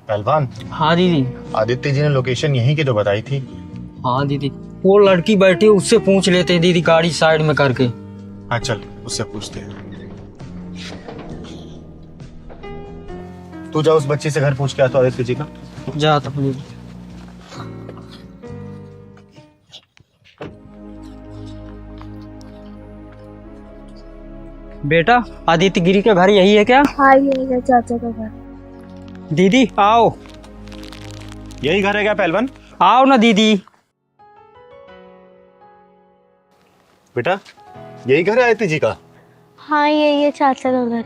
पहलवान। हाँ दीदी। आदित्य जी ने लोकेशन यहीं की तो बताई थी। हाँ दीदी, वो लड़की बैठी उससे पूछ लेते हैं दीदी, गाड़ी साइड में करके। हाँ चल उससे पूछते हैं। तू जा उस बच्ची से घर पूछ के आ तो आदित्य जी का। जा तो दीदी। बेटा, आदित्य गिरी का घर यही है क्या? हाँ यही है चाचा का घर। दीदी आओ। यही घर है क्या पहलवान? आओ ना दीदी। बेटा यही घर है आदित्य जी का? हाँ यही है चाचा का घर।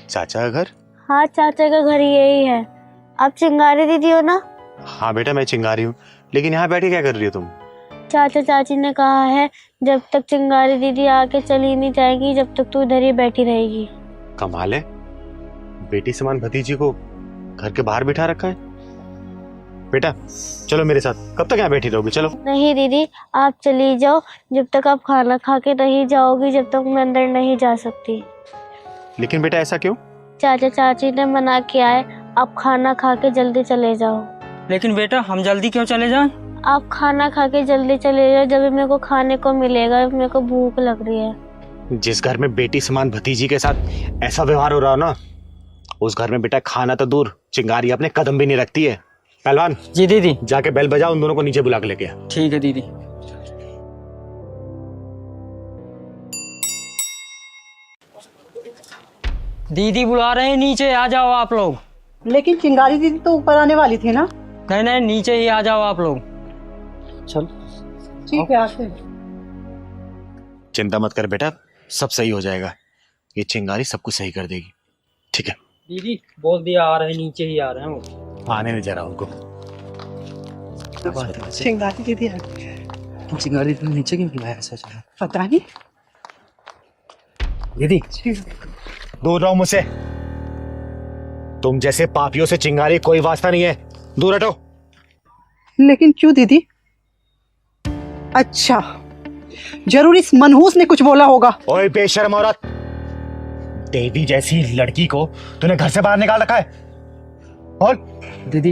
चाचा का घर? हाँ चाचा का घर यही है। आप चिंगारी दीदी हो ना? हाँ बेटा मैं चिंगारी हूँ, लेकिन यहाँ बैठे क्या कर रही हो तुम? चाचा चाची ने कहा है जब तक चिंगारी दीदी आके चली नहीं जाएगी जब तक तू इधर ही बैठी रहेगी। कमाल है, बेटी समान भतीजी को घर के बाहर बिठा रखा है। बेटा चलो मेरे साथ, कब तक यहाँ बैठी रहोगी? चलो। नहीं दीदी आप चली जाओ, जब तक आप खाना खा के नहीं जाओगी जब तक मैं अंदर नहीं जा सकती। लेकिन बेटा ऐसा क्यों? चाचा चाची ने मना किया है, आप खाना खा के जल्दी चले जाओ। लेकिन बेटा हम जल्दी क्यों चले जाएं? आप खाना खा के जल्दी चले जाओ, जब मेरे को खाने को मिलेगा, मेरे को भूख लग रही है। जिस घर में बेटी समान भतीजी के साथ ऐसा व्यवहार हो रहा हो ना, उस घर में बेटा खाना तो दूर, चिंगारी अपने कदम भी नहीं रखती है। पहलवान। जी दीदी। जाके बेल बजाओ, उन दोनों को नीचे बुला के लेके आ। ठीक है दीदी। दीदी बुला रहे हैं, नीचे आ जाओ आप लोग। लेकिन चिंगारी दीदी तो ऊपर आने वाली थी ना? नहीं नहीं, नीचे ही आ जाओ आप लोग। चल ठीक है आते हैं। चिंता मत कर बेटा, सब सही हो जाएगा। ये चिंगारी सब कुछ सही कर देगी। ठीक है दीदी, बोल दिया आ रहे हैं, नीचे ही आ रहे हैं वो। आने नहीं जरा उनको। चिंगारी दीदी आ गई। चिंगारी दीदी नीचे क्यों बुलाया ऐसा? पता नहीं दीदी दूर रहो मुझसे। तुम जैसे पापियों से चिंगारी कोई वास्ता नहीं है, दूर हटो। लेकिन क्यों दीदी? अच्छा जरूर इस मनहूस ने कुछ बोला होगा। ओए बेशर्म औरत, देवी जैसी लड़की को तूने घर से बाहर निकाल रखा है। और दीदी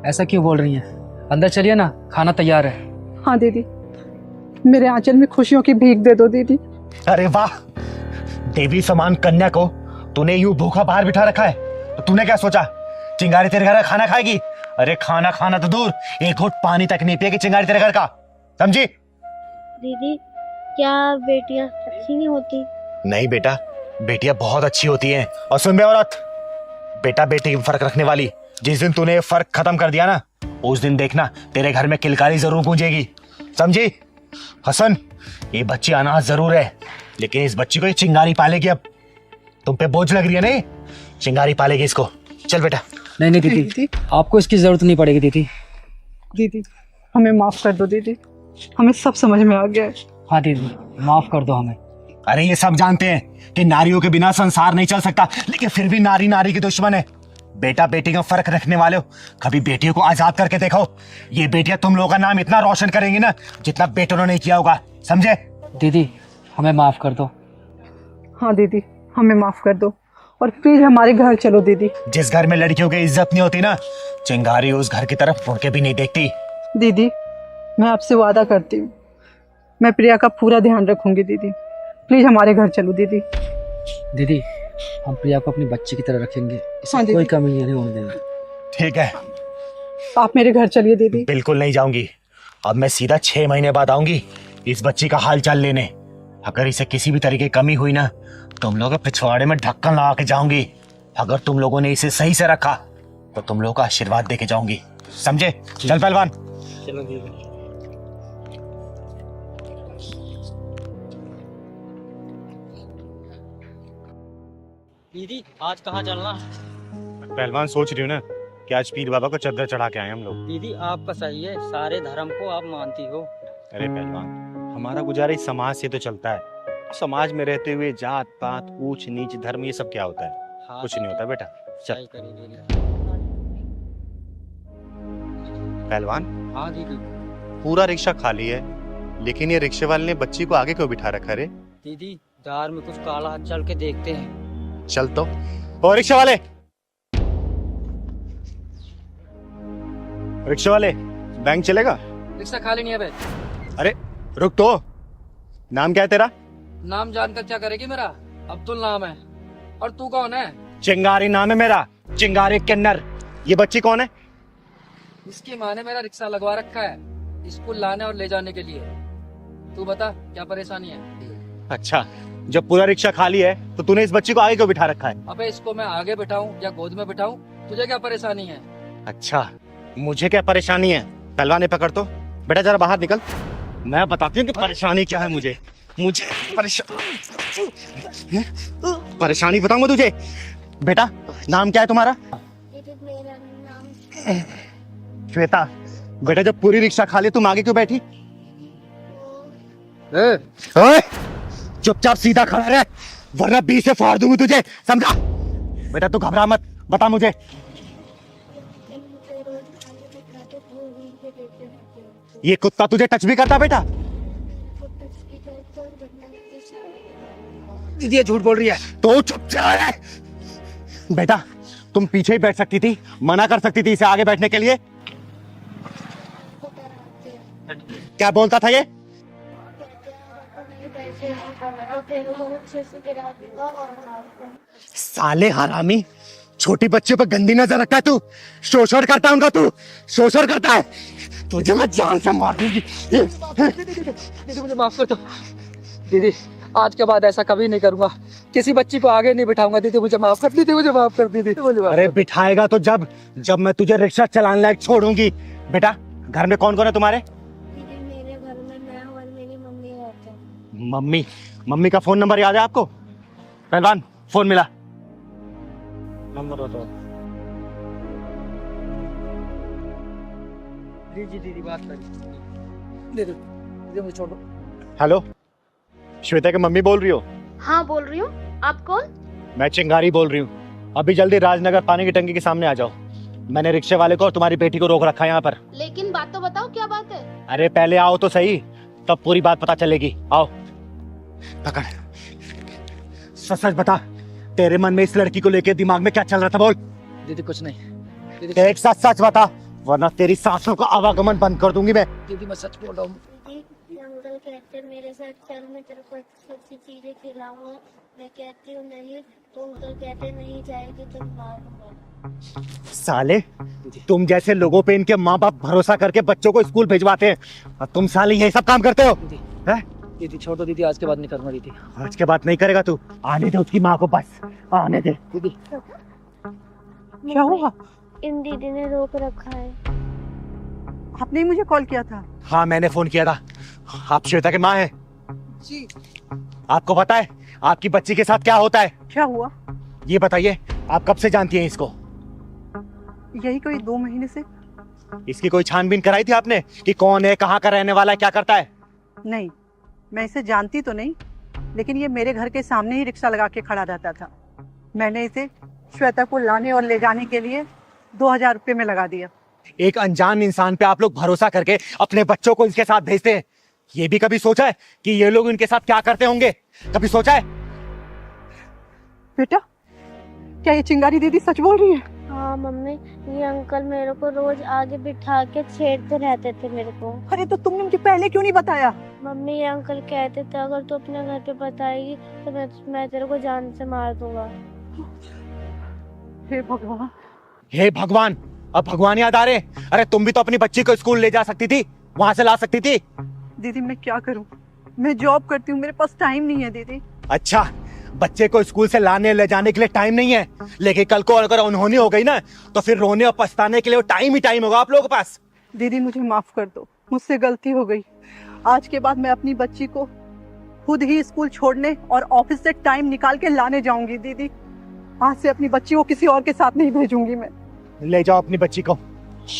ऐसा क्यों बोल रही हैं? अंदर चलिए ना, खाना तैयार है। हाँ दीदी, मेरे आंचल में खुशियों की भीख दे दो दीदी। अरे वाह, देवी समान कन्या को तूने यूं भूखा बाहर बिठा रखा है, तो तूने क्या सोचा चिंगारी तेरे घर का खाना खाएगी? अरे खाना खाना तो दूर, एक घूंट पानी तक नहीं पिएगी चिंगारी तेरे घर का, समझी? दीदी क्या बेटियां अच्छी नहीं होती? नहीं बेटा, बेटियां बहुत अच्छी होती हैं। और सुन बे औरत, बेटा बेटी में फर्क रखने वाली, जिस दिन तूने फर्क खत्म कर दिया ना, उस दिन देखना तेरे घर में किलकारी जरूर गूंजेगी, समझी? हसन, ये बच्ची अनाथ जरूर है, लेकिन इस बच्ची को ये चिंगारी पालेगी। अब तुम पे बोझ लग रही है नहीं, चिंगारी पालेगी इसको। चल बेटा। नहीं नहीं दीदी, आपको इसकी जरूरत नहीं पड़ेगी दीदी। दीदी हमें माफ कर दो दीदी, हमें सब समझ में आ गया है। हाँ दीदी माफ कर दो हमें। अरे ये सब जानते हैं कि नारियों के बिना संसार नहीं चल सकता, लेकिन फिर भी नारी नारी की दुश्मन है। बेटा बेटी का फर्क रखने वाले हो, कभी बेटियों को आजाद करके देखो। ये बेटियां तुम लोगों का नाम इतना रोशन करेंगी ना, जितना बेटों ने नहीं किया होगा, समझे? दीदी हमें माफ कर दो। हाँ दीदी हमें माफ कर दो और प्लीज हमारे घर चलो दीदी। जिस घर में लड़कियों की इज्जत नहीं होती ना, चिंगारी उस घर की तरफ मुड़ के भी नहीं देखती। दीदी मैं आपसे वादा करती हूँ, मैं प्रिया का पूरा ध्यान रखूंगी दीदी। प्लीज हमारे घर चलो दीदी। दीदी हम प्रिया को अपनी बच्ची की तरह रखेंगे, इसमें हाँ, कोई कमी नहीं होने देंगे। ठीक है, आप मेरे घर चलिए दीदी। बिल्कुल नहीं जाऊंगी। अब मैं सीधा 6 महीने बाद आऊंगी इस बच्ची का हाल चाल लेने। अगर इसे किसी भी तरीके की कमी हुई ना, तुम लोग पिछवाड़े में ढक्कन लगा के जाऊंगी। अगर तुम लोगों ने इसे सही से रखा तो तुम लोगों का आशीर्वाद देके जाऊंगी, समझे? चल पहलवान। चलो दीदी। दीदी आज कहाँ चलना है? पहलवान सोच रही हूँ ना कि आज पीर बाबा को चद्दर चढ़ा के आए हम लोग। दीदी आपका सही है, सारे धर्म को आप मानती हो। अरे पहलवान, हमारा गुजारा इस समाज से तो चलता है। समाज में रहते हुए जात पात ऊंच नीच धर्म ये सब क्या होता है? हाँ, कुछ नहीं होता बेटा। चल सही करी दीदी। पहलवान, हाँ दीदी। पूरा रिक्शा खाली है, लेकिन ये रिक्शे वाले ने बच्ची को आगे क्यों बिठा रखा रे? दीदी दार में कुछ काला हाथ, चल के देखते हैं। चल तो। ओ रिक्शा वाले, रिक्शा वाले, बैंक चलेगा? रिक्शा खाली नहीं है बे। अरे रुक तो, नाम क्या है तेरा? नाम जानकर क्या करेगी मेरा? अब्दुल नाम है। और तू कौन है? चिंगारी नाम है मेरा, चिंगारी किन्नर। ये बच्ची कौन है? इसकी माँ ने मेरा रिक्शा लगवा रखा है स्कूल लाने और ले जाने के लिए। तू बता क्या परेशानी है? अच्छा, जब पूरा रिक्शा खाली है तो तूने इस बच्ची को आगे क्यों बिठा रखा है? अबे इसको मैं आगे बिठाऊं या गोद में बिठाऊं? तुझे क्या परेशानी है? अच्छा, मुझे क्या परेशानी है? पहलवान पकड़ तो, बेटा जरा बाहर निकल, मैं बताती हूँ कि परेशानी क्या है। मुझे परेशानी बताऊंगा तुझे। बेटा नाम क्या है तुम्हारा? श्वेता। बेटा जब पूरी रिक्शा खाली तुम आगे क्यों बैठी? ओए, चुपचाप सीधा खड़ा रह वरना 20 से फाड़ दूंगी तुझे, समझा? बेटा तू घबरा मत, बता मुझे। ये कुत्ता तुझे टच भी करता बेटा? दीदी ये झूठ बोल रही है। तो चुपचाप रह। बेटा तुम पीछे ही बैठ सकती थी, मना कर सकती थी इसे आगे बैठने के लिए। क्या बोलता था ये? साले हरामी, छोटी बच्चे पर गंदी नजर रखता है तू। शोषण करता है उनका, तू शोषण करता है। तुझे मैं जान से मार दूंगी। दीदी मुझे माफ कर दो। दीदी आज के बाद ऐसा कभी नहीं करूंगा, किसी बच्ची को आगे नहीं बिठाऊंगा। दीदी मुझे माफ कर, दीदी मुझे माफ कर, दीदी मुझे माफ। अरे बिठाएगा तो जब मैं तुझे रिक्शा चलाने लायक छोड़ूंगी। बेटा घर में कौन कौन है तुम्हारे? मेरे घर में मैं और मेरी मम्मी रहते हैं। मम्मी का फोन नंबर याद है आपको? पहलवान फोन मिला, नंबर बताओ। दीदी बात करिए। दीदी मुझे छोड़ो। हेलो, श्वेता की मम्मी बोल रही हो? हाँ बोल रही हूँ, आप कौन? मैं चिंगारी बोल रही हूँ। अभी जल्दी राजनगर पानी की टंकी के सामने आ जाओ। मैंने रिक्शे वाले को और तुम्हारी बेटी को रोक रखा है यहाँ पर। लेकिन बात तो बताओ, क्या बात है? अरे पहले आओ तो सही, तब पूरी बात पता चलेगी। आओ, पकड़। सच सच बता, तेरे मन में इस लड़की को लेके दिमाग में क्या चल रहा था? बोल। दीदी कुछ नहीं। दीदी देख सच सच बता, वरना तेरी सांसों का आवागमन बंद कर दूंगी मैं। दीदी मैं सच बोल रहा हूँ। अंकल कहते मेरे साथ चल, मैं तेरे को अच्छी चीजें खिलाऊंगा। मैं कहती हूँ नहीं, तो अंकल कहते नहीं जाएगी तो मारूंगा। साले, तुम जैसे लोगों पे इनके माँ बाप भरोसा करके बच्चों को स्कूल भिजवाते हैं और तुम साले यही सब काम करते हो। दीदी छोड़ दो, दीदी आज के बाद नहीं करूंगा। दीदी आज के बाद नहीं करेगा तू? आने दे उसकी माँ को, बस आने दे। दीदी क्या हुआ? इन दीदी ने रोक रखा है। आपने ही मुझे कॉल किया था? हाँ मैंने फोन किया था। आप श्वेता की माँ है? जी। आपको पता है आपकी बच्ची के साथ क्या होता है? क्या हुआ? ये बताइए, आप कब से जानती हैं इसको? यही कोई 2 महीने से। इसकी कोई छानबीन कराई थी आपने कि कौन है, कहाँ का रहने वाला है, क्या करता है? नहीं, मैं इसे जानती तो नहीं, लेकिन ये मेरे घर के सामने ही रिक्शा लगा के खड़ा रहता था। मैंने इसे श्वेता को लाने और ले जाने के लिए 2000 रुपये में लगा दिया। एक अनजान इंसान पे आप लोग भरोसा करके अपने बच्चों को इसके साथ भेजते हैं। ये भी कभी सोचा है कि ये लोग इनके साथ क्या करते होंगे? कभी सोचा है? बेटा, क्या ये चिंगारी दीदी सच बोल रही है? हाँ मम्मी, ये अंकल मेरे को रोज आगे बिठा के छेड़ते रहते थे मेरे को। अरे तो तुमने मुझे पहले क्यों नहीं बताया? मम्मी ये अंकल कहते थे अगर तू अपने घर पे बताएगी तो मैं तेरे को जान से मार दूंगा। हे भगवान। हे भगवान, अब भगवान याद आ रहे? अरे तुम भी तो अपनी बच्ची को स्कूल ले जा सकती थी, वहां से ला सकती थी। दीदी मैं क्या करूं, मैं जॉब करती हूँ, मेरे पास टाइम नहीं है दीदी। अच्छा, बच्चे को स्कूल से लाने ले जाने के लिए टाइम नहीं है, लेकिन कल को अगर अनहोनी हो गई ना तो फिर रोने और पछताने के लिए टाइम ही टाइम होगा आप लोगों के पास। दीदी मुझे माफ कर दो, मुझसे गलती हो गई। आज के बाद मैं अपनी बच्ची को खुद ही स्कूल छोड़ने और ऑफिस से टाइम निकाल के लाने जाऊंगी। दीदी आज से अपनी बच्ची को किसी और के साथ नहीं भेजूंगी मैं। ले जाओ अपनी बच्ची को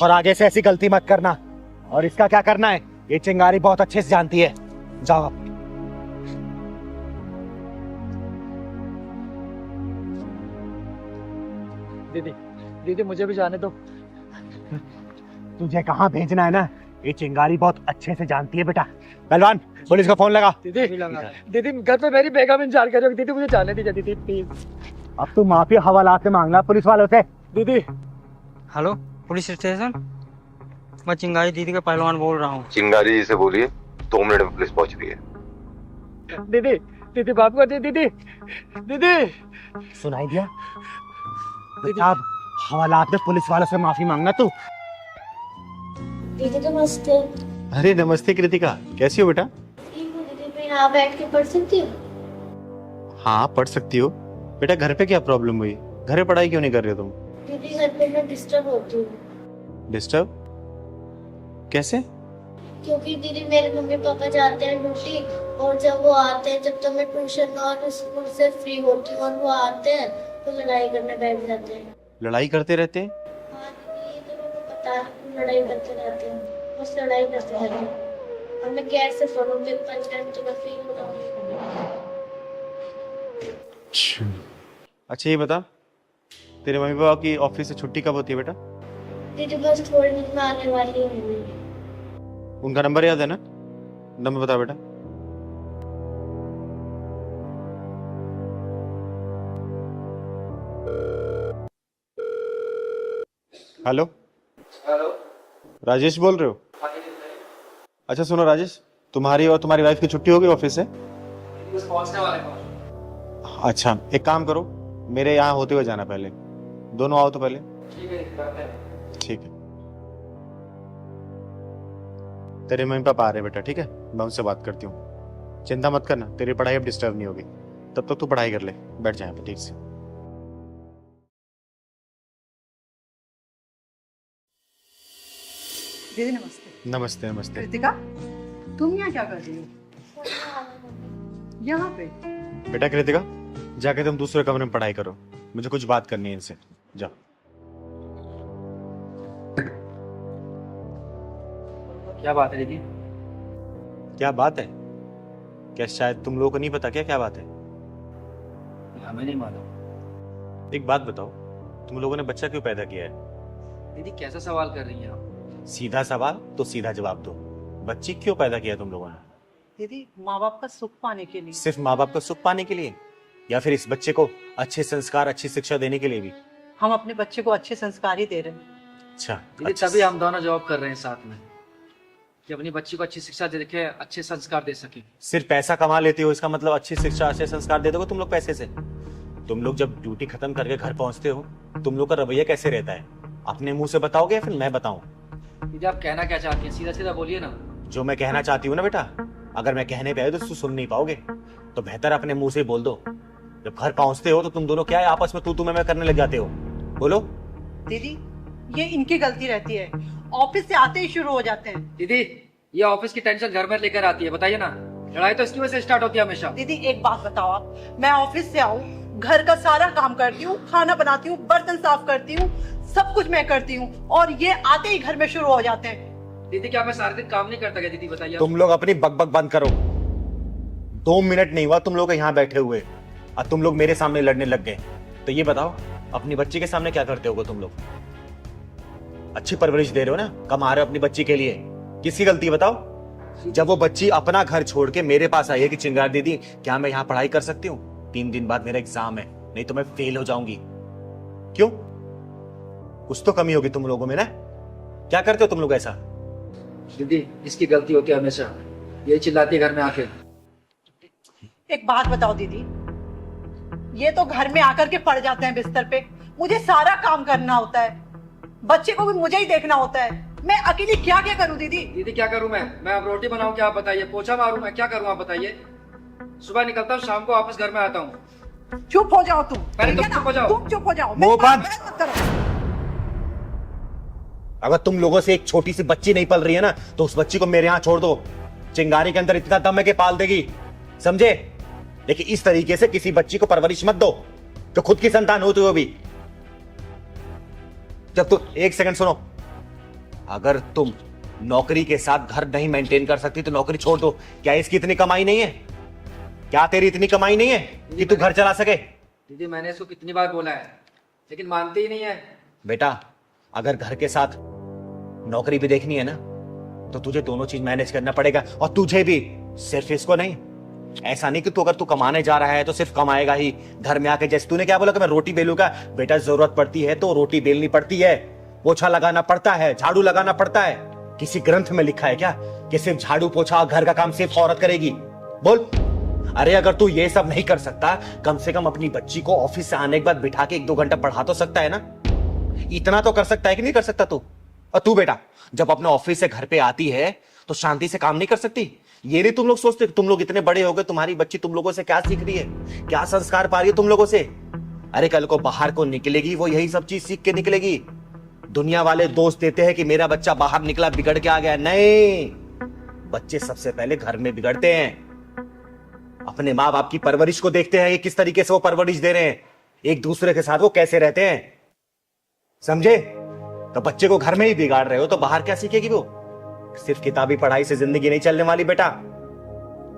और आगे से ऐसी गलती मत करना। और इसका क्या करना है ये चिंगारी बहुत अच्छे से जानती है। जाओ आप। दीदी दीदी मुझे भी जाने दो। तुझे कहाँ भेजना है ना ये चिंगारी बहुत अच्छे से जानती है बेटा। पहलवान पुलिस का फोन लगा। दीदी दीदी घर पे मेरी बेगम इंतजार कर रही है। दीदी मुझे जाने दीजिए दीदी प्लीज। अब तू माफी हवालात से मांगना पुलिस वालों से। दीदी हेलो पुलिस स्टेशन। मैं चिंगारी दीदी का पहलवान बोल रहा हूँ। चिंगारी जी से बोलिए 2 मिनट में पुलिस पहुंच रही है। दीदी दीदी बाप कर दी दीदी दीदी सुनाई दिया? साहब हवालात में पुलिस वालों से माफी मांगना तू। दीदी नमस्ते। अरे नमस्ते कृतिका, कैसी हो बेटा? ठीक हूँ दीदी, मैं यहाँ बैठ के पढ़ सकती हूँ? हाँ पढ़ सकती हो बेटा। घर पे क्या प्रॉब्लम हुई? घर पे पढ़ाई क्यों नहीं कर रहे हो तुम? दीदी घर पे मैं डिस्टर्ब होती हूँ। डिस्टर्ब कैसे? क्योंकि दीदी मेरे मम्मी पापा जाते हैं ड्यूटी, और जब वो आते हैं, जब तक मैं ट्यूशन और स्कूल से फ्री होती हूँ और वो आते हैं तो लड़ाई करने बैठ जाते हैं। लड़ाई करते रहते हैं? हाँ दीदी, ये तो मेरे को पता है, लड़ाई करते रहते हैं, बस लड़ाई करते रहते हैं। और मैं कैसे पढ़ूँ? मेरे 5 घंटे में फ्री हो रहा हूँ। अच्छा ये बता, तेरे मम्मी पापा की ऑफिस से छुट्टी कब होती है बेटा? दीदी बस थोड़ी देर में आने वाली हूँ। उनका नंबर याद है ना? नंबर बता बेटा। हेलो हेलो राजेश बोल रहे हो? अच्छा सुनो राजेश, तुम्हारी और तुम्हारी वाइफ की छुट्टी हो गई ऑफिस से? बस पहुंचने वाले हैं। अच्छा एक काम करो, मेरे यहाँ होते हुए जाना पहले। दोनों आओ तो पहले। ठीक है ठीक है। तेरे मम्मी पापा आ रहे बेटा, ठीक है? मैं उनसे बात करती हूँ, चिंता मत करना, तेरी पढ़ाई अब डिस्टर्ब नहीं होगी। तब तक तू पढ़ाई कर ले, बैठ जाए पे ठीक से। दीदी नमस्ते। नमस्ते नमस्ते। कृतिका, तुम यहाँ क्या कर रही हो? यहाँ पे? बेटा कृतिका, जाके तुम दूसरे कमरे में पढ़ाई करो, मुझे कुछ बात करनी है इनसे। जाओ। क्या बात है दीदी? क्या बात है? क्या शायद तुम लोगों को नहीं पता? क्या क्या बात है? हमें नहीं मालूम। एक बात बताओ, तुम लोगों ने बच्चा क्यों पैदा किया है? दीदी कैसा सवाल कर रही हैं आप? सीधा सवाल तो सीधा जवाब दो, बच्ची क्यों पैदा किया तुम लोगों ने? दीदी माँ बाप का सुख पाने के लिए। सिर्फ माँ बाप का सुख पाने के लिए, या फिर इस बच्चे को अच्छे संस्कार अच्छी शिक्षा देने के लिए भी? हम अपने बच्चे को अच्छे संस्कार ही दे रहे हैं। अच्छा दीदी तभी हम दोनों जॉब कर रहे हैं साथ में, कि अपनी बच्ची को अच्छी शिक्षा दे के अच्छे संस्कार दे सके। सिर्फ पैसा कमा लेते हो इसका मतलब अच्छी शिक्षा अच्छे संस्कार दे दोगे तुम लोग पैसे से? तुम लोग जब ड्यूटी खत्म करके घर पहुंचते हो, तुम लोग का रवैया कैसे रहता है? अपने मुंह से बताओगे या फिर मैं बताऊं? दीदी आप कहना क्या चाहती हैं? सीधा सीधा बोलिए ना। जो मैं कहना चाहती हूँ ना बेटा, अगर मैं कहने पे आए तो सुन नहीं पाओगे, तो बेहतर अपने मुंह से बोल दो। जब घर पहुंचते हो तो तुम दोनों क्या है आपस में तू मैं करने लग जाते हो? बोलो। दीदी ये इनकी गलती रहती है, ऑफिस से आते ही शुरू हो जाते हैं। दीदी ये ऑफिस की टेंशन घर में लेकर आती है, बताइए ना। लड़ाई तो इसकी वजह से स्टार्ट होती है हमेशा। दीदी एक बात बताओ आप, मैं ऑफिस से आऊँ, घर का सारा काम करती हूँ, खाना बनाती हूँ, बर्तन साफ करती हूँ, सब कुछ मैं करती हूँ, और ये आते ही घर में शुरू हो जाते हैं। दीदी क्या मैं सारे दिन काम नहीं करता क्या? दीदी बताइए। तुम लोग अपनी बकबक बंद करो। 2 मिनट नहीं हुआ तुम लोग यहाँ बैठे हुए और तुम लोग मेरे सामने लड़ने लग गए। तो ये बताओ, अपनी बच्ची के सामने क्या करते होगे तुम लोग? अच्छी परवरिश दे रहे हो ना, कमा रहे हो अपनी बच्ची के लिए, किसकी गलती बताओ? जब वो बच्ची अपना घर छोड़ के मेरे पास आई है कि चिंगार दीदी क्या मैं यहाँ पढ़ाई कर सकती हूँ? 3 दिन बाद मेरा एग्जाम है, नहीं तो मैं फेल हो जाऊंगी। क्यों? कुछ तो कमी होगी तुम लोगों में ना? क्या करते हो तुम लोग ऐसा? दीदी इसकी गलती होती है हमेशा, ये चिल्लाती है घर में आके। एक बात बताओ दीदी, ये तो घर में आकर के पड़ जाते हैं बिस्तर पे, मुझे सारा काम करना होता है, बच्चे को भी मुझे ही देखना होता है, मैं अकेली क्या क्या करूं दीदी? दीदी क्या करूं मैं अब रोटी बनाऊं क्या आप बताइए? पोछा मारूं मैं क्या करूं आप बताइए? सुबह निकलता हूं, शाम को वापस घर में आता हूं। चुप हो जाओ तुम। पहले तुम ठीक है चुप हो ना? जाओ। तुम चुप हो जाओ। मुंह बंद। मत करो। अगर तुम लोगों से एक छोटी सी बच्ची नहीं पल रही है ना, तो उस बच्ची को मेरे यहाँ छोड़ दो। चिंगारी के अंदर इतना दम है कि पाल देगी, समझे? लेकिन इस तरीके से किसी बच्ची को परवरिश मत दो जो खुद की संतान होती हो भी। जब तुम 1 सेकंड सुनो, अगर तुम नौकरी के साथ घर नहीं मेंटेन कर सकती तो नौकरी छोड़ दो। क्या इसकी इतनी कमाई नहीं है? क्या तेरी इतनी कमाई नहीं है कि तू घर चला सके? दीदी मैंने इसको कितनी बार बोला है, लेकिन मानती ही नहीं है। बेटा अगर घर के साथ नौकरी भी देखनी है ना, तो तुझे दोनों चीज मैनेज करना पड़ेगा, और तुझे भी, सिर्फ इसको नहीं। ऐसा नहीं कि तू अगर तू कमाने जा रहा है तो सिर्फ कमाएगा ही, घर में आके जैसे तूने क्या बोला कि मैं रोटी बेलूंगा। बेटा जरूरत पड़ती है तो रोटी बेलनी पड़ती है, पोछा लगाना पड़ता है, झाड़ू लगाना पड़ता है, किसी ग्रंथ में लिखा है क्या कि सिर्फ झाड़ू पोछा घर का काम सिर्फ औरत करेगी? बोल। अरे अगर तू ये सब नहीं कर सकता, कम से कम अपनी बच्ची को ऑफिस से आने के बाद बिठा के 1-2 घंटा पढ़ा तो सकता है ना? इतना तो कर सकता है कि नहीं कर सकता तू? और तू बेटा जब अपने ऑफिस से घर पे आती है तो शांति से काम नहीं कर सकती? ये नहीं तुम लोग सोचते? तुम लोग इतने बड़े हो गए, तुम्हारी बच्ची तुम लोगों से क्या सीख रही है, क्या संस्कार पा रही है तुम लोगों से? अरे कल को बाहर को निकलेगी, वो यही सब चीज सीख के निकलेगी। दुनिया वाले दोष देते हैं कि मेरा बच्चा बाहर निकला बिगड़ के आ गया। नहीं, बच्चे सबसे पहले घर में बिगड़ते हैं। अपने माँ बाप की परवरिश को देखते हैं कि किस तरीके से वो परवरिश दे रहे हैं, एक दूसरे के साथ वो कैसे रहते हैं, समझे? तो बच्चे को घर में ही बिगाड़ रहे हो तो बाहर क्या सीखेगी वो? सिर्फ किताबी पढ़ाई से जिंदगी नहीं चलने वाली बेटा।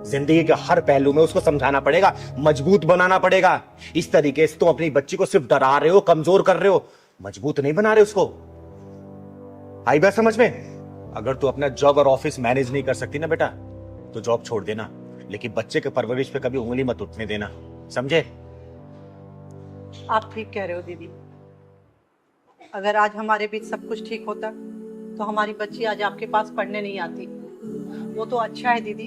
जिंदगी के हर पहलू में उसको समझाना पड़ेगा, मजबूत बनाना पड़ेगा। इस तरीके से तुम अपनी बच्ची को सिर्फ डरा रहे हो, कमजोर कर रहे हो, मजबूत नहीं बना रहे उसको। आई बात समझ में? अगर तू अपना जॉब और ऑफिस मैनेज नहीं कर सकती ना बेटा तो जॉब छोड़ देना, लेकिन बच्चे के परवरिश पे कभी उंगली मत उठने देना, समझे? आप ठीक कह रहे हो दीदी। अगर आज हमारे बीच सब कुछ ठीक होता तो हमारी बच्ची आज आपके पास पढ़ने नहीं आती। वो तो अच्छा है दीदी,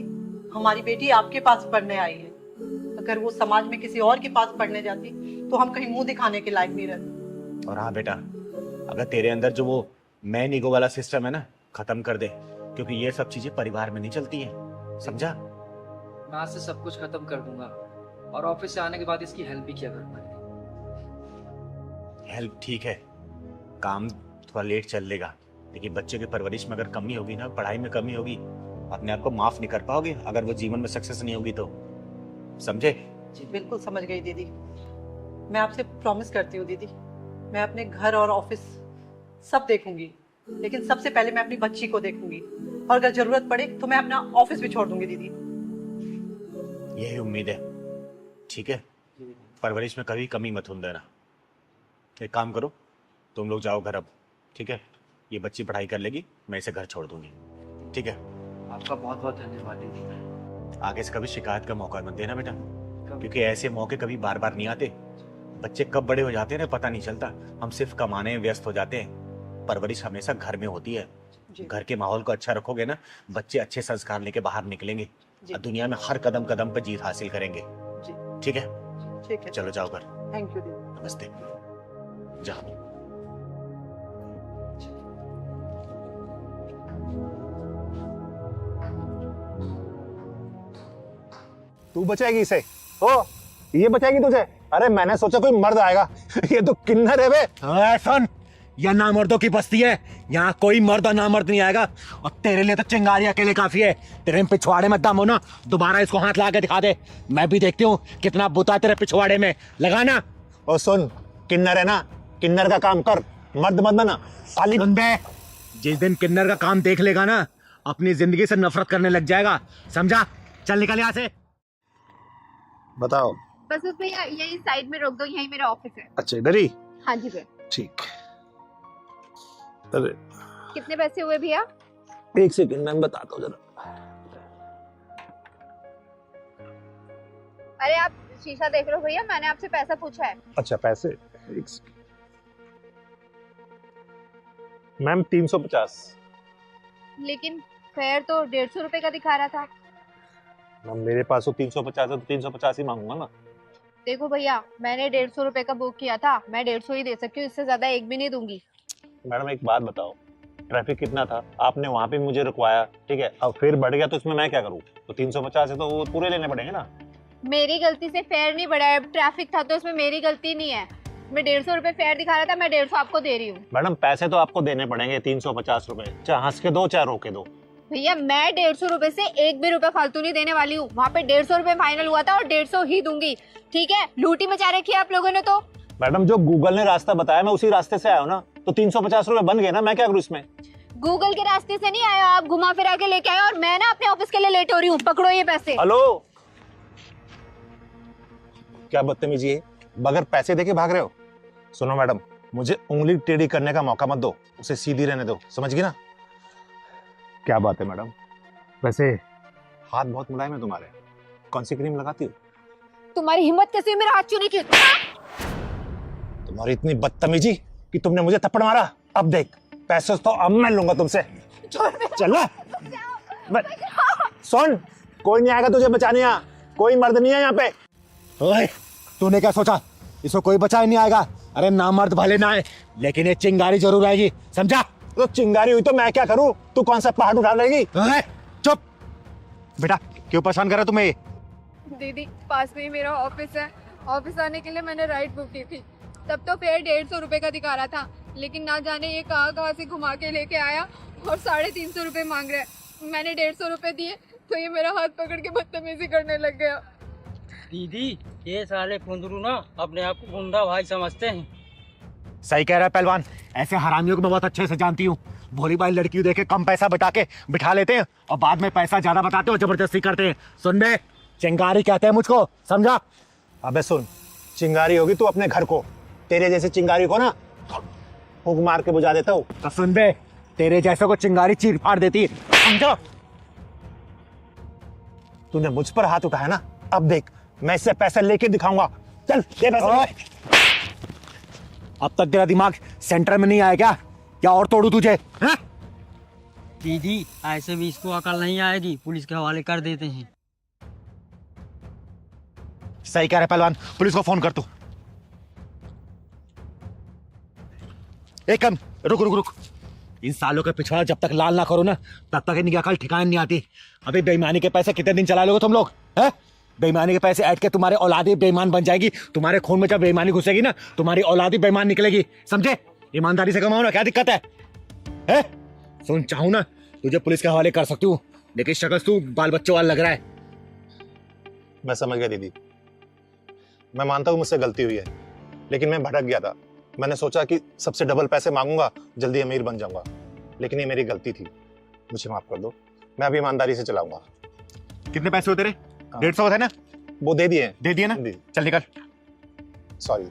हमारी बेटी आपके पास पढ़ने आई है। अगर वो समाज में किसी और के पास पढ़ने जाती तो हम कहीं मुंह दिखाने के लायक नहीं रहते। और हाँ बेटा, अगर तेरे अंदर जो वो मैन ईगो वाला सिस्टम है ना, खत्म कर दे, क्योंकि ये सब चीजें परिवार में नहीं चलती हैं, समझा? मैं आज से सब कुछ खत्म कर दूंगा और ऑफिस से आने के बाद इसकी हेल्प भी किया करूंगा। हेल्प ठीक है, काम थोड़ा लेट चल लेगा, लेकिन बच्चे की परवरिश में अगर कमी होगी ना, पढ़ाई में कमी होगी, अपने आप को माफ नहीं कर पाओगे अगर वो जीवन में सक्सेस नहीं होगी तो, समझे? बिल्कुल समझ गई दीदी। मैं आपसे प्रॉमिस करती हूँ दीदी, मैं अपने घर और ऑफिस सब देखूंगी, लेकिन सबसे पहले मैं अपनी बच्ची को देखूंगी, और अगर जरूरत पड़े तो मैं अपना ऑफिस भी छोड़ दूंगी दीदी। यही उम्मीद है, ठीक है? परवरिश में कभी कमी मत होने देना। एक काम करो, तुम लोग जाओ घर अब, ठीक है? ये बच्ची पढ़ाई कर लेगी, मैं इसे घर छोड़ दूंगी, ठीक है? आपका बहुत बहुत धन्यवाद दीदी। आगे से कभी शिकायत का मौका मत देना बेटा, क्योंकि ऐसे मौके कभी बार बार नहीं आते। बच्चे कब बड़े हो जाते हैं ना पता नहीं चलता। हम सिर्फ कमाने में व्यस्त हो जाते हैं, परवरिश हमेशा घर में होती है। घर के माहौल को अच्छा रखोगे ना, बच्चे अच्छे संस्कार लेके बाहर निकलेंगे और दुनिया में हर कदम कदम पे जीत हासिल करेंगे, ठीक है? ठीक है, चलो जाओ घर। थैंक यू दीदी। नमस्ते। जाओ। तू बचाएगी इसे? ओ, ये बचाएगी तुझे? अरे मैंने सोचा कोई मर्द आएगा, ये तो किन्नर है बे। सुन, यह नामर्दों की बस्ती है, यहाँ कोई मर्द और नामर्द नहीं आएगा। और तेरे लिए तो चिंगारी अकेले काफी है। तेरे पिछवाड़े में दम हो ना, दोबारा इसको हाथ लगा के दिखा दे, मैं भी देखती हूँ कितना बुता तेरे पिछवाड़े में, लगाना। ओ सुन, किन्नर है ना, किन्नर का काम कर, मर्द मत बना साली। सुन बे, जिस दिन किन्नर का काम देख लेगा ना, अपनी जिंदगी से नफरत करने लग जाएगा, समझा? चल निकल यहाँ से। बताओ। बस भैया यही साइड में रोक दो, यही मेरा ऑफिस है। अच्छा इधर ही? हाँ जी भैया। ठीक। अरे कितने पैसे हुए भैया? एक सेकंड मैं बताता हूँ जरा। अरे आप शीशा देख रहे हो भैया, मैंने आपसे पैसा पूछा है। अच्छा पैसे, एक सेकंड मैम। 350। लेकिन फेयर तो 150 रुपए का दिखा रहा था। मैम मेरे पास तो 350 है, तो 350 ही मांगूंगा ना। देखो भैया, मैंने 150 रुपए का बुक किया था, मैं 150 ही दे सकती हूँ, इससे ज्यादा एक भी नहीं दूंगी। मैडम एक बात बताओ, ट्रैफिक कितना था, आपने वहाँ पे मुझे रुकवाया, ठीक है, अब फिर बढ़ गया तो इसमें मैं क्या करूँ? तो 350 है तो वो पूरे लेने पड़ेंगे ना। मेरी गलती से फेयर नहीं बढ़ा है, ट्रैफिक था तो इसमें मेरी गलती नहीं है। मैं 150 रुपए फेयर दिखा रहा था, मैं 150 आपको दे रही हूँ। मैडम पैसे तो आपको देने पड़ेंगे 350 रुपए, चाहे हंस के दो चाहे रोके दो। भैया मैं 150 रुपए से एक भी रुपए फालतू नहीं देने वाली हूँ। वहाँ पे 150 रुपए फाइनल हुआ था और 150 ही दूंगी, ठीक है? लूटी मचा रखी है आप लोगों ने तो। मैडम जो गूगल ने रास्ता बताया मैं उसी रास्ते से आया हूँ ना, तो 350 रुपए बन गए ना, मैं क्या करूँ इसमें? गूगल के रास्ते से नहीं आया, आप घुमा फिरा के लेके आए और मैं ना अपने ऑफिस के लिए लेट हो रही हूँ। पकड़ो ये पैसे। हेलो, क्या बदतमीजी है, बगैर पैसे देके भाग रहे हो? सुनो मैडम, मुझे उंगली टेढ़ी करने का मौका मत दो, उसे सीधी रहने दो, समझ गई ना? क्या बात है मैडम, वैसे हाथ बहुत मुलायम है तुम्हारे, कौन सी क्रीम लगाती हो? तुम्हारी हिम्मत कैसे हुई मेरा हाथ छूने की? तुम्हारी इतनी बदतमीजी कि तुमने मुझे थप्पड़ मारा। अब देख, पैसे तो अब मैं लूंगा तुमसे। चल ना। सुन, कोई नहीं आएगा तुझे बचाने, यहाँ कोई मर्द नहीं है यहाँ पे। ओए, तूने क्या सोचा इसको कोई बचाए नहीं आएगा? अरे ना मर्द भले ना आए, लेकिन ये चिंगारी जरूर आएगी, समझा? तो चिंगारी हुई तो मैं क्या करूं? तू कौन सा पहाड़ उठा लेगी? ओए, चुप बेटा, क्यों परेशान कर रहा तुम्हें ये? दीदी पास में ही मेरा ऑफिस है, ऑफिस आने के लिए मैंने राइड बुक की थी। तब तो फेयर 150 रुपए का दिखा रहा था, लेकिन ना जाने ये कहाँ से घुमा के लेके आया और 350 रुपए मांग रहा है। मैंने 150 रुपए दिए तो ये मेरा हाथ पकड़ के बदतमीजी करने लग गया। दीदी ये साले कुंदरू ना अपने आप को गुंडा भाई समझते हैं। सही कह रहा है पहलवान, ऐसे हरामियों को मैं बहुत अच्छे से जानती हूँ। भोली भाई लड़की देखे कम पैसा बता के बिठा लेते हैं और बाद में पैसा ज्यादा बताते हो, जबरदस्ती करते हैं। सुन बे, चिंगारी कहते हैं मुझको, समझा? अबे सुन, चिंगारी होगी तू अपने घर को, तेरे जैसे चिंगारी को ना फूंक मार के बुझा देता हूँ। तो सुन बे, तेरे जैसे को चिंगारी चीर फाड़ देती है, समझो? तूने मुझ पर हाथ उठाया ना, अब देख मैं इससे पैसे लेके दिखाऊंगा। चल दे पैसे। अब तक तेरा दिमाग सेंटर में नहीं आया क्या? क्या और तोड़ू तुझे? हाँ? दीदी ऐसे भी इसको अकल नहीं आएगी, पुलिस के हवाले कर देते हैं। सही कह रहा है पहलवान, पुलिस को फोन कर तू। एक कम रुक रुक रुक, इन सालों के पिछवाड़ा जब तक लाल ना करो ना, तब तक इनकी अकल ठिकाने नहीं आती। अभी बेईमानी के पैसे कितने दिन चला लोगे तुम लोग? हैं? बेईमानी के पैसे ऐड के तुम्हारे औलादी बेईमान बन जाएगी। तुम्हारे खून में जब बेईमानी घुसेगी ना, तुम्हारी औलादी बेईमान निकलेगी, समझे? ईमानदारी से कमाओ ना, क्या दिक्कत है? हैं? सुन, चाहूं ना तुझे पुलिस के हवाले कर सकती हूँ, लेकिन शक्ल तू बाल बच्चों वाला लग रहा है। मैं समझ गया दीदी, मैं मानता हूँ मुझसे गलती हुई है, लेकिन मैं भटक गया था। मैंने सोचा कि सबसे डबल पैसे मांगूंगा, जल्दी अमीर बन जाऊंगा, लेकिन ये मेरी गलती थी, मुझे माफ कर दो। मैं अभी ईमानदारी से चलाऊंगा। कितने पैसे हो तेरे? 150 थे ना? वो दे दिए। दे दिए ना? चल निकल। सॉरी।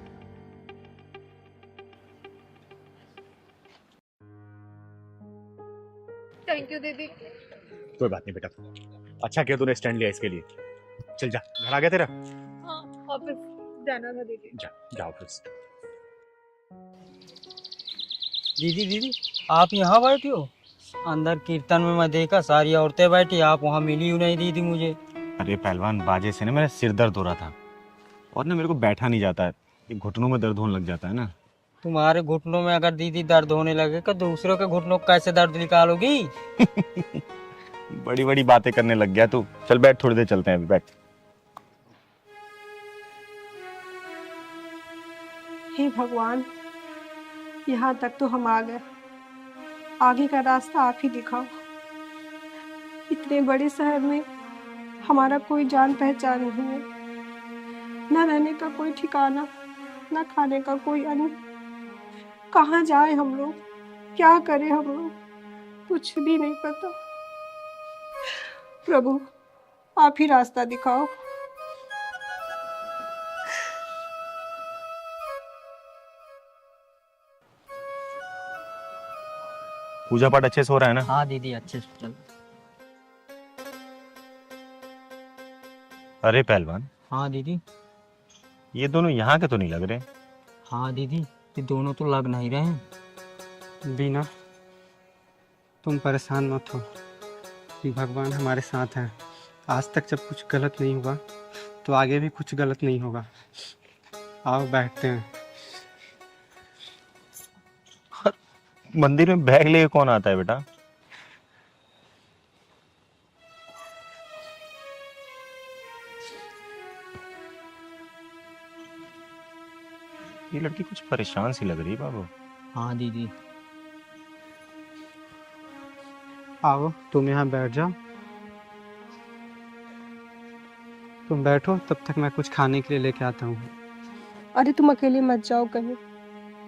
थैंक यू दीदी। कोई बात नहीं बेटा, अच्छा किया तूने स्टैंड लिया इसके लिए। चल जा, घर आ गया तेरा? हाँ, ऑफिस जाना था दीदी। जा ऑफिस। दीदी दीदी आप यहाँ बैठी हो? अंदर कीर्तन में मैं देखा सारी औरतें बैठी, आप वहाँ मिली ही नहीं दीदी मुझे। अरे पहलवान, बाजे से ना मेरा सिर दर्द हो रहा था और ना मेरे को बैठा नहीं जाता है, ये घुटनों में दर्द होने लग जाता है ना। तुम्हारे घुटनों में अगर दीदी दर्द होने लगे तो दूसरों के घुटनों को कैसे दर्द निकालोगी? बड़ी बड़ी बातें करने लग गया तू। चल बैठ, थोड़ी देर चलते हैं, अभी बैठ। हे भगवान, यहाँ तक तो हम आ गए, आगे का रास्ता आप ही दिखाओ। इतने बड़े शहर में हमारा कोई जान पहचान नहीं है, न रहने का कोई ठिकाना, न खाने का कोई अन्न। कहाँ जाए हम लोग, क्या करें हम लोग, कुछ भी नहीं पता। प्रभु आप ही रास्ता दिखाओ। पूजा पाठ अच्छे से हो रहा है ना? हाँ दीदी अच्छे से चल। अरे पहलवान, हाँ दीदी। ये दोनों यहाँ के तो नहीं लग रहे। हाँ दीदी, ये दोनों तो लग नहीं रहे हैं। बीना, तुम परेशान मत हो, भगवान हमारे साथ हैं। आज तक जब कुछ गलत नहीं हुआ तो आगे भी कुछ गलत नहीं होगा। आओ बैठते हैं। मंदिर में बैग लेके कौन आता है बेटा? ये लड़की कुछ परेशान सी लग रही है बाबू। हाँ दीदी। आओ तुम यहाँ बैठ जाओ। तुम बैठो, तब तक मैं कुछ खाने के लिए लेके आता हूँ। अरे तुम अकेले मत जाओ कहीं,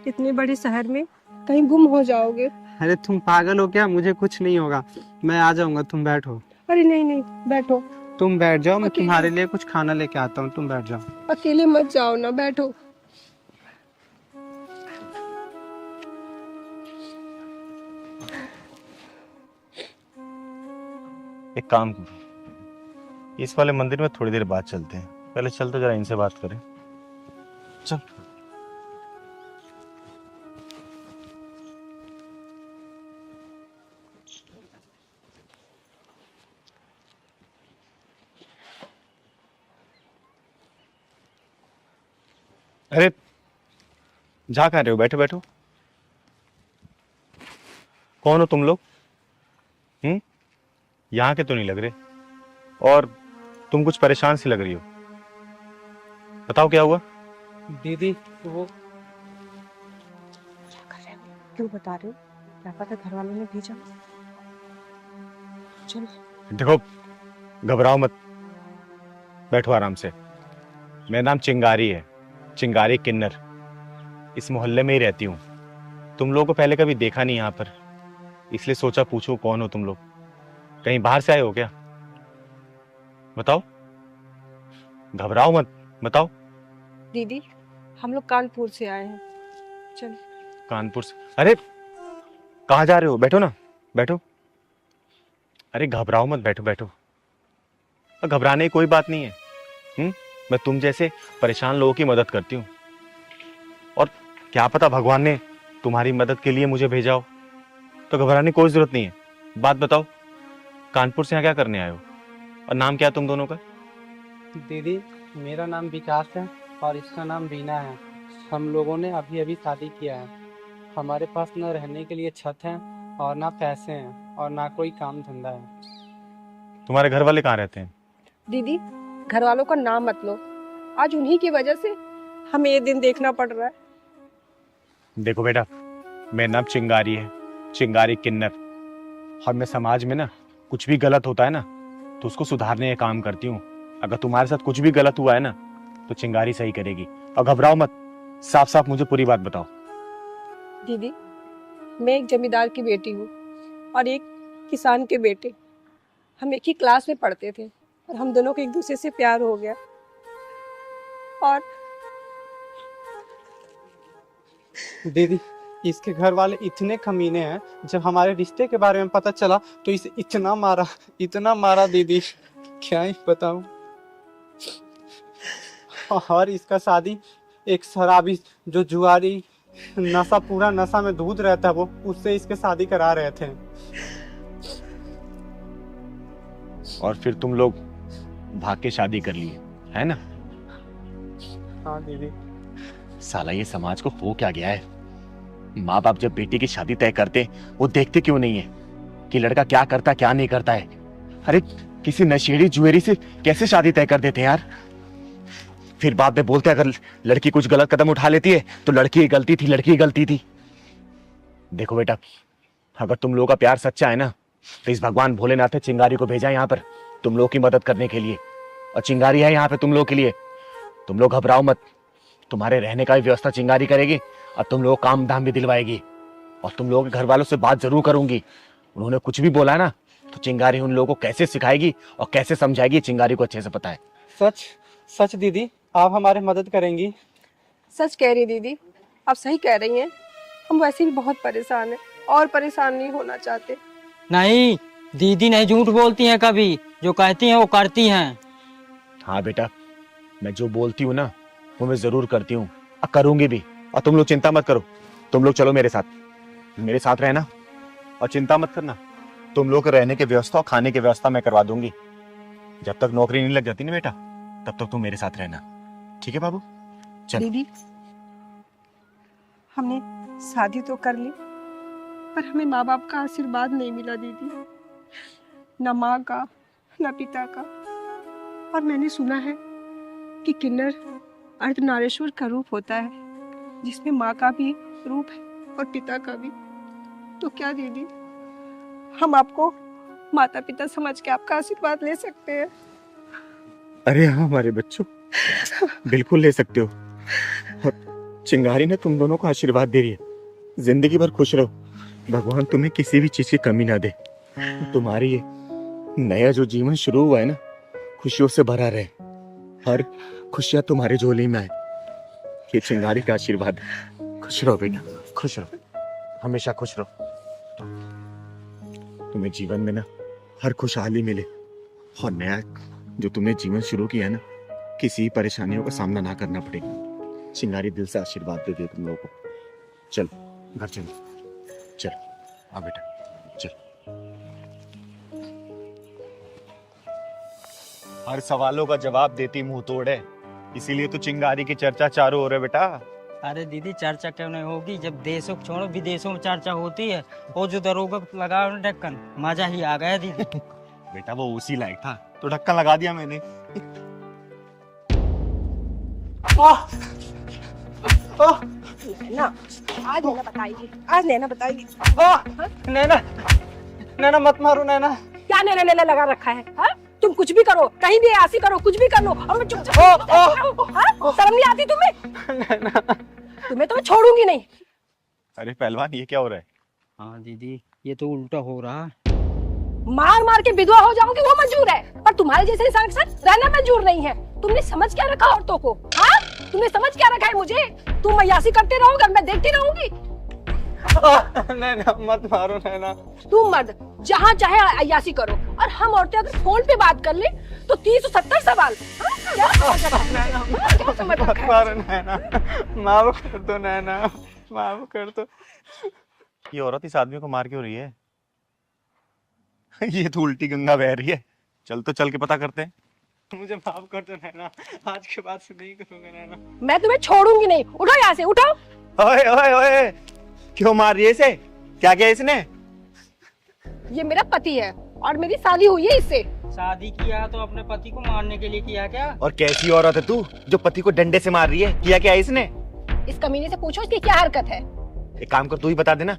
इतने बड़े शहर में कहीं गुम हो जाओगे। अरे तुम पागल हो क्या? मुझे कुछ नहीं होगा, मैं आ जाऊंगा, तुम बैठो। अरे नहीं नहीं बैठो। तुम बैठ जाओ, मैं तुम्हारे लिए कुछ खाना लेके आता हूँ, तुम बैठ जाओ। अकेले मत जाओ ना, बैठो। एक काम करो, इस वाले मंदिर में थोड़ी देर बाद चलते हैं। पहले चल तो जरा इनसे बात करें। चल। अरे जा कहाँ रहे हो? बैठो बैठो। कौन हो तुम लोग? यहाँ के तो नहीं लग रहे, और तुम कुछ परेशान सी लग रही हो। बताओ क्या हुआ? दीदी वो क्यों बता रहे हो? क्या पता घर वालों ने भेजा। चलो देखो, घबराओ मत, बैठो आराम से। मेरा नाम चिंगारी है, चिंगारी किन्नर। इस मोहल्ले में ही रहती हूँ। तुम लोगों को पहले कभी देखा नहीं यहाँ पर, इसलिए सोचा पूछूं कौन हो तुम लोग। कहीं बाहर से आए हो क्या? बताओ, घबराओ मत, बताओ। दीदी, हम लोग कानपुर से आए हैं। चलो। कानपुर से? अरे कहाँ जा रहे हो? बैठो ना, बैठो। अरे घबराओ मत, बैठो बैठो। घबराने की कोई बात नहीं है। मैं तुम जैसे परेशान लोगों की मदद करती हूँ, और क्या पता भगवान ने तुम्हारी मदद के लिए मुझे भेजा हो, तो घबराने की कोई जरूरत नहीं है। बात बताओ, कानपुर से यहाँ क्या करने आए हो, और नाम क्या है तुम दोनों का? दीदी मेरा नाम विकास है और इसका नाम रीना है। हम लोगों ने अभी अभी शादी किया है। हमारे पास न रहने के लिए छत है और ना पैसे हैं और ना कोई काम धंधा है। तुम्हारे घर वाले कहाँ रहते हैं? दीदी, घर वालों का नाम मत लो। आज उन्हीं की वजह से हमें ये दिन देखना पड़ रहा है। देखो बेटा, मेरा नाम चिंगारी है, चिंगारी किन्नर। और मैं समाज में ना कुछ भी गलत होता है ना, तो उसको सुधारने का काम करती हूँ। अगर तुम्हारे साथ कुछ भी गलत हुआ है ना, तो चिंगारी सही करेगी। और घबराओ मत, साफ साफ मुझे पूरी बात बताओ। दीदी, मैं एक जमींदार की बेटी हूँ और एक किसान के बेटे। हम एक ही क्लास में पढ़ते थे और हम दोनों को एक दूसरे से प्यार हो गया। और दीदी इसके घर वाले इतने कमीने हैं, जब हमारे रिश्ते के बारे में पता चला तो इसे इतना मारा दीदी, क्या ही बताऊं। और इसका शादी एक शराबी जो जुआरी पूरा नशा में दूध रहता है, वो उससे इसके शादी करा रहे थे। और फिर तुम लोग भाग के शादी कर लिए, है ना? हाँ दीदी। साला ये समाज को हो क्या गया है? माँ बाप जब बेटी की शादी तय करते, वो देखते क्यों नहीं है कि लड़का क्या करता क्या नहीं करता है? अरे किसी नशेड़ी जुएरी से कैसे शादी तय कर देते हैं यार? फिर बाद में बोलते अगर लड़की कुछ गलत कदम उठा लेती है तो लड़की की गलती थी, लड़की की गलती थी। देखो बेटा, अगर तुम लोगों का प्यार सच्चा है ना, तो इस भगवान भोलेनाथ ने चिंगारी को भेजा यहाँ पर तुम लोगों की मदद करने के लिए, और चिंगारी है यहाँ पे तुम लोगों के लिए। तुम लोग घबराओ मत, तुम्हारे रहने का भी व्यवस्था चिंगारी करेगी और तुम लोग काम धाम भी दिलवाएगी। और तुम लोगों के घर वालों से बात जरूर करूंगी। उन्होंने कुछ भी बोला ना, तो चिंगारी उन लोगों को कैसे सिखाएगी और कैसे समझाएगी, चिंगारी को अच्छे से पता है। सच सच दीदी, आप हमारी मदद करेंगी? सच कह रही दीदी, आप सही कह रही हैं। हम वैसे भी बहुत परेशान हैं और परेशान नहीं होना चाहते। नहीं, दीदी नहीं झूठ बोलती हैं कभी, जो कहती हैं वो करती हैं। हाँ बेटा, मैं जो बोलती हूँ ना वो मैं जरूर करती हूँ और करूंगी भी। और तुम लोग चिंता मत करो, तुम लोग चलो मेरे साथ रहना और चिंता मत करना। तुम लोग के रहने की व्यवस्था और खाने की व्यवस्था मैं करवा दूंगी। जब तक नौकरी नहीं लग जाती ना बेटा, तब तक तुम मेरे साथ रहना, ठीक है बाबू? चल। दीदी, हमने शादी तो कर ली, पर हमें माँ बाप का आशीर्वाद नहीं मिला दीदी, न माँ का न पिता का। और मैंने सुना है कि किन्नर अर्धनारीश्वर का रूप होता है, जिसमें माँ का भी रूप है और पिता का भी। तो क्या दीदी, हम आपको माता पिता समझ के आपका आशीर्वाद ले सकते हैं? अरे हाँ हमारे बच्चों, बिल्कुल ले सकते हो। और चिंगारी ने तुम दोनों को आशीर्वाद दे रही है, जिंदगी भर खुश रहो, भगवान तुम्हें किसी भी चीज की कमी ना दे। तुम्हारी ये नया जो जीवन शुरू हुआ है ना, खुशियों से भरा रहे, हर खुशियां तुम्हारे झोली में आए, ये चिंगारी का आशीर्वाद। खुश रहो बेटा, खुश रहो, हमेशा खुश रहो। तुम्हें जीवन में ना हर खुशहाली मिले, और नया जो तुमने जीवन शुरू किया है ना, किसी परेशानियों का सामना ना करना पड़े। चिंगारी दिल से आशीर्वाद दे दे तुम लोगों को। चल घर चल, चल आ बेटा चल। हर सवालों का जवाब देती मुंह तोड़ है, इसीलिए तो चिंगारी की चर्चा चारों ओर है बेटा। अरे दीदी चर्चा क्यों नहीं होगी, जब देशों को छोड़ो विदेशों में चर्चा होती है। वो जो दरोगा लगा ढक्कन, मजा ही आ गया दीदी। बेटा वो उसी लायक था तो ढक्कन लगा दिया मैंने। ना आज नैना बताएगी, आज नैना बताएगी। नैना, नैना मत मारो नैना। क्या नैना नैना लगा रखा है? हा? तुम कुछ भी करो, कहीं भी ऐसी करो, कुछ भी कर लो और मैं चुपचाप शर्म नहीं आती तुम्हें? तुम्हें तो मैं छोड़ूंगी नहीं। अरे पहलवान ये क्या हो रहा है? हाँ दीदी ये तो उल्टा हो रहा। मार मार के विधवा हो जाऊंगी वो मंजूर है, पर तुम्हारे जैसे इंसान के साथ रहना मंजूर नहीं है। तुमने समझ क्या रखा औरतों को? हाँ तुमने समझ क्या रखा है मुझे? तुम अय्यासी करते रहोगे, मैं देखती रहूंगी। नैना मत मारो नैना। तुम मर्द जहाँ चाहे अय्यासी करो, और हम औरतें अगर फोन पे बात कर ले तो 370 सवाल। क्या समझ रखा है? मारो नैना, माफ कर दो नैना, माफ कर दो। ये औरत इस आदमी को मार क्यों रही है? ये तो उल्टी गंगा बह रही है। चल तो चल के पता करते हैं। मुझे माफ कर दो नैना, आज के बाद से नहीं करूंगा नैना। मैं तुम्हें छोड़ूंगी नहीं। उठो यहाँ से, उठो। ओए ओए ओए, क्यों मार रही है इसे? क्या किया इसने? ये मेरा पति है और मेरी शादी हुई है इससे। शादी किया है तो अपने पति को मारने के लिए किया क्या? और कैसी औरत है तू जो पति को डंडे से मार रही है? किया क्या है इसने? इस कमीने से पूछो इसकी क्या हरकत है। एक काम कर, तू ही बता देना।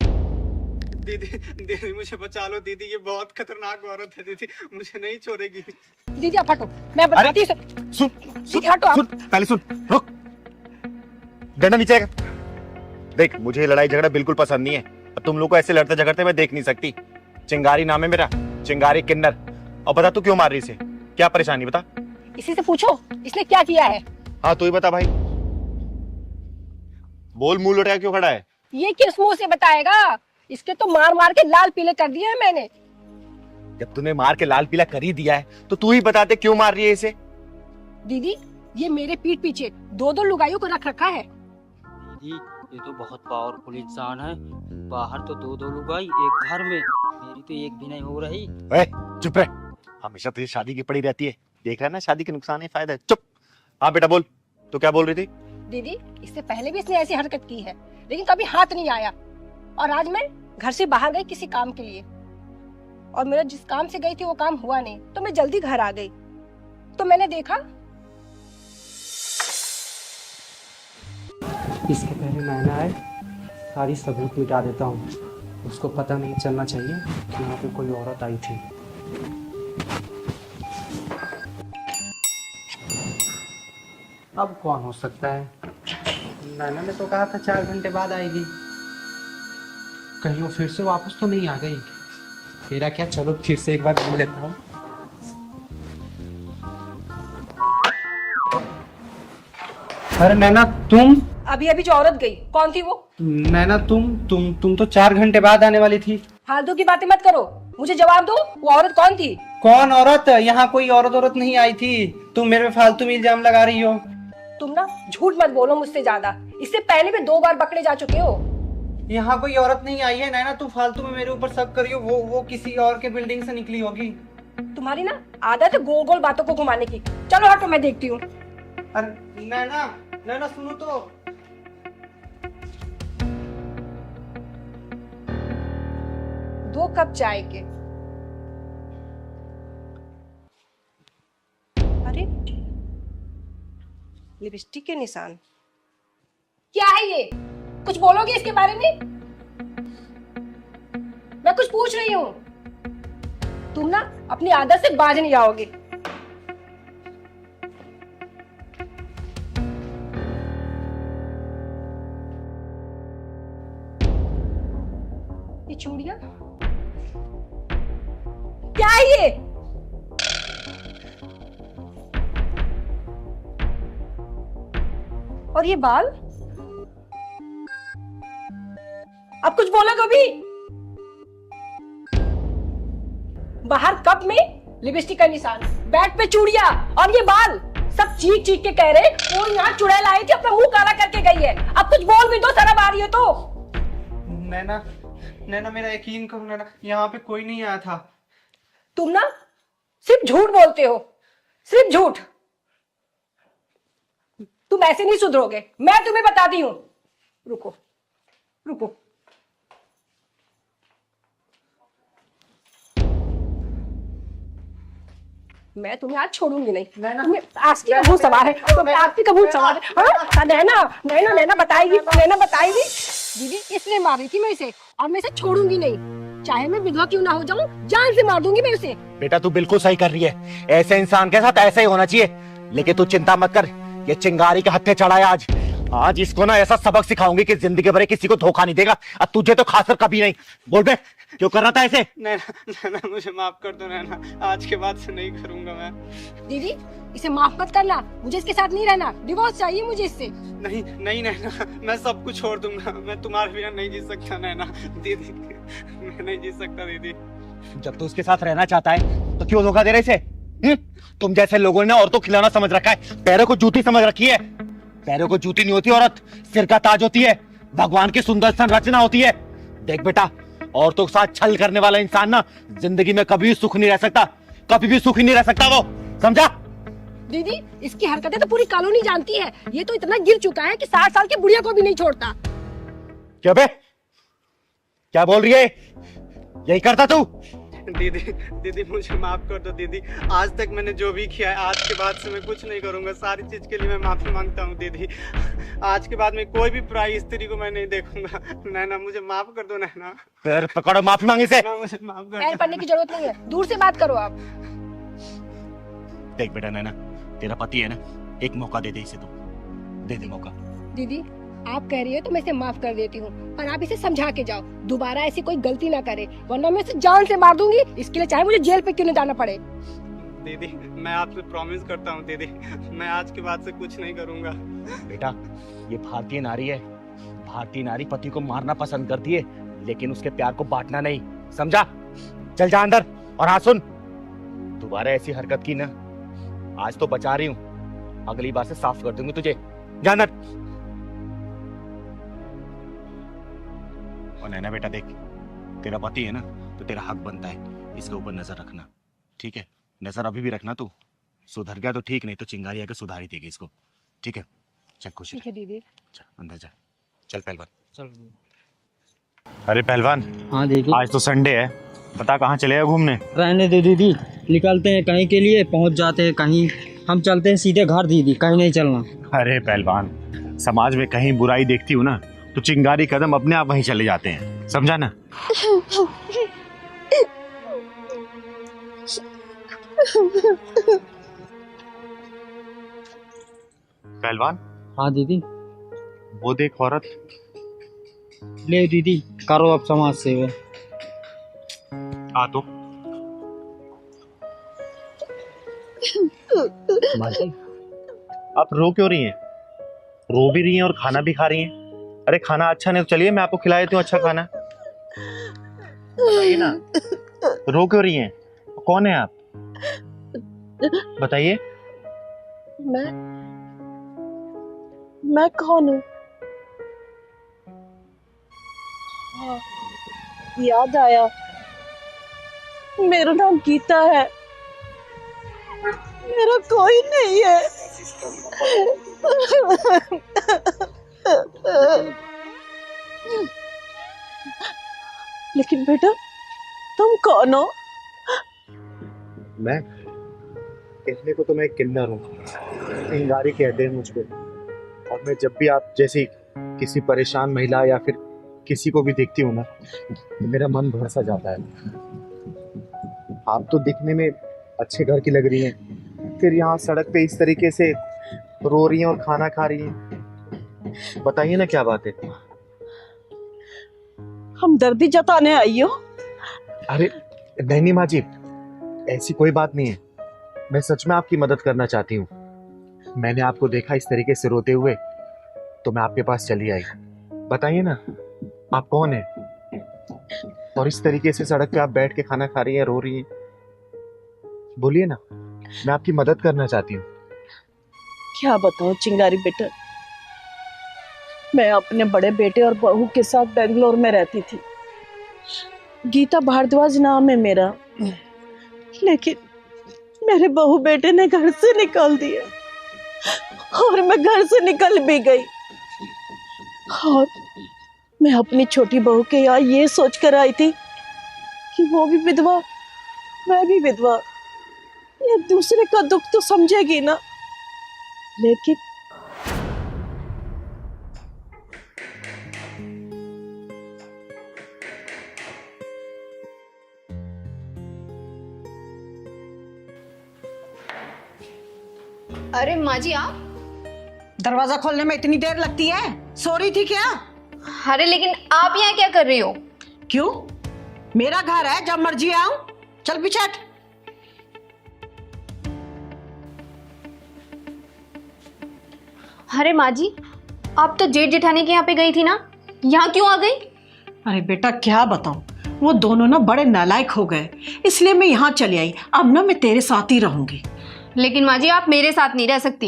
दीदी, दीदी मुझे बचा लो दीदी, ये बहुत खतरनाक औरत है दीदी, मुझे नहीं छोड़ेगी। दीदी आप हटो, मैं बताती हूँ। सुन दीदी हटो आप। सुन, पहले सुन, रुक। डंडा नीचे कर। देख मुझे ये लड़ाई झगड़ा बिल्कुल पसंद नहीं है, और तुम लोग को ऐसे लड़ते झगड़ते मैं देख नहीं सकती। चिंगारी नाम है मेरा, चिंगारी किन्नर। और बता तू क्यों मार रही इसे? क्या परेशानी बता? इसी से पूछो इसने क्या किया है। हाँ तू ही बता भाई, बोल। मुंह लुटाया क्यों खड़ा है? ये किस मुंह से बताएगा? इसके तो मार मार के लाल पीले कर दिए हैं मैंने। जब तूने मार के लाल पीला कर ही दिया है तो तू ही बता दे क्यों मार रही है इसे? दीदी ये मेरे पीठ पीछे दो दो लुगाइयों को रख रखा है। दीदी ये तो बहुत पावरफुल इंसान है। बाहर तो दो दो लुगाई, एक घर में, मेरी तो एक भी नहीं हो रही। चुप रह, हमेशा तुझे शादी की पड़ी रहती है। देख रहा है ना, शादी के नुकसान है फायदा है। चुप। हाँ बेटा बोल, तो क्या बोल रही थी? दीदी इससे पहले भी इसने ऐसी हरकत की है, लेकिन कभी हाथ नहीं आया। और आज मैं घर से बाहर गई किसी काम के लिए, और मेरा जिस काम से गई थी वो काम हुआ नहीं, तो मैं जल्दी घर आ गई। तो मैंने देखा इसके पहले नैना आए, सारी सबूत मिटा देता हूँ। उसको पता नहीं चलना चाहिए कि यहाँ पे कोई औरत आई थी। अब कौन हो सकता है? नैना ने तो कहा था 4 घंटे बाद आएगी, कहीं वो फिर से वापस तो नहीं आ गई। तेरा क्या, चलो फिर से एक बार घूम लेता हूँ। अरे नैना तुम? अभी अभी जो औरत गई कौन थी वो? नैना तुम तो 4 घंटे बाद आने वाली थी। फालतू की बातें मत करो, मुझे जवाब दो, वो औरत कौन थी? कौन औरत? यहाँ कोई औरत नहीं आई थी। तुम मेरे पे फालतू में इल्जाम लगा रही हो। तुम ना झूठ मत बोलो मुझसे ज्यादा, इससे पहले भी 2 बार पकड़े जा चुके हो। यहाँ कोई औरत नहीं आई है नैना, तुम फालतू में मेरे ऊपर शक करियो। वो किसी और के बिल्डिंग से निकली होगी। तुम्हारी ना आदत है गोल गोल बातों को घुमाने की। चलो हटो, मैं देखती हूँ। अरे नैना सुनो तो। 2 कप चाय के। अरे लिपस्टिक के निशान। क्या है ये? कुछ बोलोगे इसके बारे में? मैं कुछ पूछ रही हूँ। तुम ना अपनी आदत से बाज नहीं आओगे। ये चूड़ियां क्या है ये? और ये बाल? अब कुछ बोलो कभी? बाहर कप में लिपस्टिक का निशान, बैट पे चूड़ियां, और ये बाल। सब चीख चीख के कह रहे वो यहाँ चुड़ैल आई थी, अपना मुंह काला करके गई है। अब कुछ बोल भी दो, शर्म आ रही हो तो। नैना मेरा यकीन करो नैना, यहाँ पे कोई नहीं आया था। तुम ना सिर्फ झूठ बोलते हो, सिर्फ झूठ। तुम ऐसे नहीं सुधरोगे, मैं तुम्हें बताती हूँ। रुको रुको। मैं तुम्हें आज छोड़ूंगी नहीं। तुम्हें आस्ती का भूत सवार है, तुम्हें आस्ती का भूत सवार है। हाँ? नैना नैना नैना बताएगी, नैना बताएगी। दीदी इसलिए मार रही थी मैं इसे, और मैं इसे छोड़ूंगी नहीं, चाहे मैं विधवा क्यों ना हो जाऊं, जान से मार दूंगी मैं उसे। बेटा तू बिल्कुल सही कर रही है, ऐसे इंसान के साथ ऐसा ही होना चाहिए। लेकिन तू चिंता मत कर, ये चिंगारी के हत्थे चढ़ाया आज। आज इसको ना ऐसा सबक सिखाऊंगी कि जिंदगी भर किसी को धोखा नहीं देगा, और तुझे तो खासकर कभी नहीं। बोल बे, क्यों कर रहा था ऐसे? नैना मुझे माफ कर दो नैना, आज के बाद से नहीं करूंगा मैं। दीदी इसे माफ मत करना, मुझे इसके साथ नहीं रहना, डिवोर्स चाहिए मुझे इससे। नहीं नहीं नैना, मैं सब कुछ छोड़ दूंगा, मैं तुम्हारे बिना नहीं जी सकता नैना। दीदी मैं नहीं जी सकता दीदी। जब तू उसके साथ रहना चाहता है तो क्यों धोखा दे रहे इसे? तुम जैसे लोगों ने औरतों को खिलौना समझ रखा है, पैरों को जूती समझ रखी है। पैरों को जूती नहीं होती औरत, सिर का ताज होती है, भगवान की सुंदर संरचना होती है। देख बेटा, औरतों के साथ छल करने वाला इंसान ना जिंदगी में कभी सुख नहीं रह सकता, कभी भी सुखी नहीं रह सकता वो, समझा? दीदी इसकी हरकतें तो पूरी कॉलोनी जानती है, ये तो इतना गिर चुका है कि 60 साल की बुढ़िया को भी नहीं छोड़ता। क्या बे, क्या बोल रही है? यही करता तू? दीदी दीदी मुझे माफ कर दो दीदी, आज तक मैंने जो भी किया है, आज के बाद से मैं कुछ नहीं करूंगा, सारी चीज के लिए मैं माफी मांगता हूँ दीदी। आज के बाद में कोई भी पराई स्त्री को मैं नहीं देखूंगा। नैना मुझे माफ कर दो नैना। पैर पकड़ो, माफी मांगी से। मुझे माफ कर पैर पड़ने की जरूरत नहीं है, दूर से बात करो आप। देख बेटा नैना, तेरा पति है ना, एक मौका दे दे इसे, तू दे दे मौका। दीदी आप कह रही हो तो मैं इसे माफ कर देती हूँ, पर आप इसे समझा के जाओ, दोबारा ऐसी कोई गलती ना करे, वरना मैं इसे जान से मार दूंगी। इसके लिए चाहे मुझे जेल पे क्यों न जाना पड़े। दीदी मैं आपसे प्रॉमिस करता हूँ दीदी, मैं आज के बाद से कुछ नहीं करूंगा। बेटा ये भारतीय नारी है, भारतीय नारी पति को मारना पसंद करती है, लेकिन उसके प्यार को बांटना नहीं, समझा? चल जा अंदर। और हाँ सुन, दोबारा ऐसी हरकत की ना, आज तो बचा रही हूँ, अगली बार से साफ कर दूंगी तुझे। जा अंदर। और नैना बेटा देख, तेरा पति है ना, तो तेरा हक बनता है इसके ऊपर नजर रखना, ठीक है? नजर अभी भी रखना, तू सुधर गया तो ठीक, नहीं तो चिंगारी आके सुधार ही देगी इसको, ठीक है? चल खुश ठीक है दीदी। जा अंदर जा। चल पहलवान। चल। अरे पहलवान, हाँ दीदी। आज तो संडे है, बता कहाँ चले गए घूमने? रहने दे दीदी, निकलते हैं कहीं के लिए, पहुंच जाते हैं कहीं, हम चलते हैं सीधे घर दीदी, कहीं नहीं चलना। अरे पहलवान, समाज में कहीं बुराई देखती हूँ ना, तो चिंगारी कदम अपने आप वहीं चले जाते हैं, समझा ना? पहलवान। हाँ दीदी। वो देख औरत। ले दीदी करो अब समाज सेवा। आ तो माजी, आप रो क्यों रही हैं? रो भी रही हैं और खाना भी खा रही हैं। अरे खाना अच्छा नहीं तो चलिए मैं आपको खिला देती हूँ अच्छा खाना, बताइए ना। रो क्यों रही हैं? कौन है आप, बताइए। मैं कौन हूँ? हाँ, याद आया, मेरा नाम गीता है, मेरा कोई नहीं है। लेकिन बेटा तुम कौन हो? मैं कहने को तो मैं किन्नर हूँ, चिंगारी कहते हैं मुझको। और मैं जब भी आप जैसी किसी परेशान महिला या फिर किसी को भी देखती हूँ ना, तो मेरा मन भर सा जाता है। आप तो दिखने में अच्छे घर की लग रही हैं, फिर यहाँ सड़क पे इस तरीके से रो रही हैं और खाना खा रही हैं। बताइए ना क्या बात है? हमदर्दी जताने आई हो? अरे नहीं माँ जी, ऐसी कोई बात नहीं है, मैं सच में आपकी मदद करना चाहती हूँ। मैंने आपको देखा इस तरीके से रोते हुए, तो मैं आपके पास चली आई। बताइए ना आप कौन हैं, और इस तरीके से सड़क पे आप बैठ के खाना खा रही हैं, रो रही हैं, बोलिए ना, मैं आपकी मदद करना चाहती हूँ। क्या बताऊं चिंगारी बेटा, मैं अपने बड़े बेटे और बहू के साथ बेंगलोर में रहती थी। गीता भारद्वाज नाम है मेरा, लेकिन मेरे बहू बेटे ने घर से निकाल दिया। और मैं घर से निकल भी गई। और मैं अपनी छोटी बहू के यहाँ ये सोच कर आई थी कि वो भी विधवा, मैं भी विधवा, ये दूसरे का दुख तो समझेगी ना। लेकिन अरे माँ जी आप, दरवाजा खोलने में इतनी देर लगती है? सो रही थी क्या? अरे लेकिन आप यहाँ क्या कर रही हो? क्यों? मेरा घर है, जब मर्जी आऊं। चल पीछे हट। अरे माँ जी, आप तो जेठ जेठानी के यहाँ पे गई थी ना, यहाँ क्यों आ गई? अरे बेटा क्या बताऊं, वो दोनों ना बड़े नालायक हो गए, इसलिए मैं यहाँ चली आई। अब ना मैं तेरे साथ ही रहूंगी। लेकिन माँ जी आप मेरे साथ नहीं रह सकती।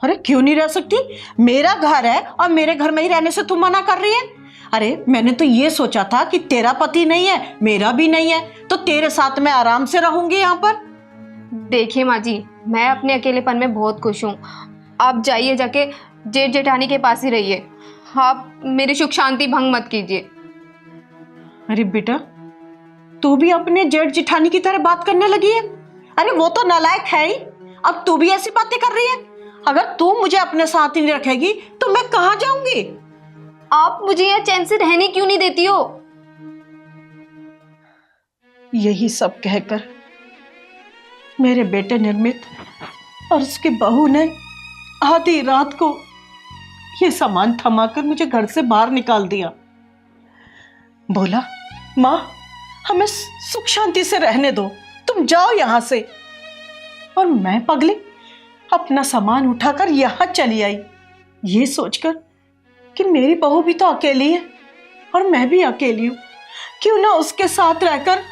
अरे क्यों नहीं रह सकती? मेरा घर है और मेरे घर में ही रहने से तू मना कर रही है? अरे मैंने तो ये सोचा था कि तेरा पति नहीं है, मेरा भी नहीं है, तो तेरे साथ मैं आराम से रहूंगी यहाँ पर। देखिए माँ जी, मैं अपने अकेलेपन में बहुत खुश हूँ। आप जाइए, जाके जेठ जेठानी के पास ही रहिए। आप मेरी सुख शांति भंग मत कीजिए। अरे बेटा, तू भी अपने जेठ जेठानी की तरह बात करने लगी है? अरे वो तो नालायक है ही, अब तू भी ऐसी बातें कर रही है। अगर तू मुझे अपने साथ ही नहीं रखेगी तो मैं कहाँ जाऊंगी? आप मुझे यहाँ चैन से रहने क्यों नहीं देती हो? यही सब कहकर मेरे बेटे निर्मित और उसकी बहू ने आधी रात को ये सामान थमाकर मुझे घर से बाहर निकाल दिया। बोला, माँ हमें सुख शांति से रहने दो, तुम जाओ यहां से। और मैं पगली अपना सामान उठाकर यहां चली आई, ये सोचकर कि मेरी बहू भी तो अकेली है और मैं भी अकेली हूं, क्यों ना उसके साथ रहकर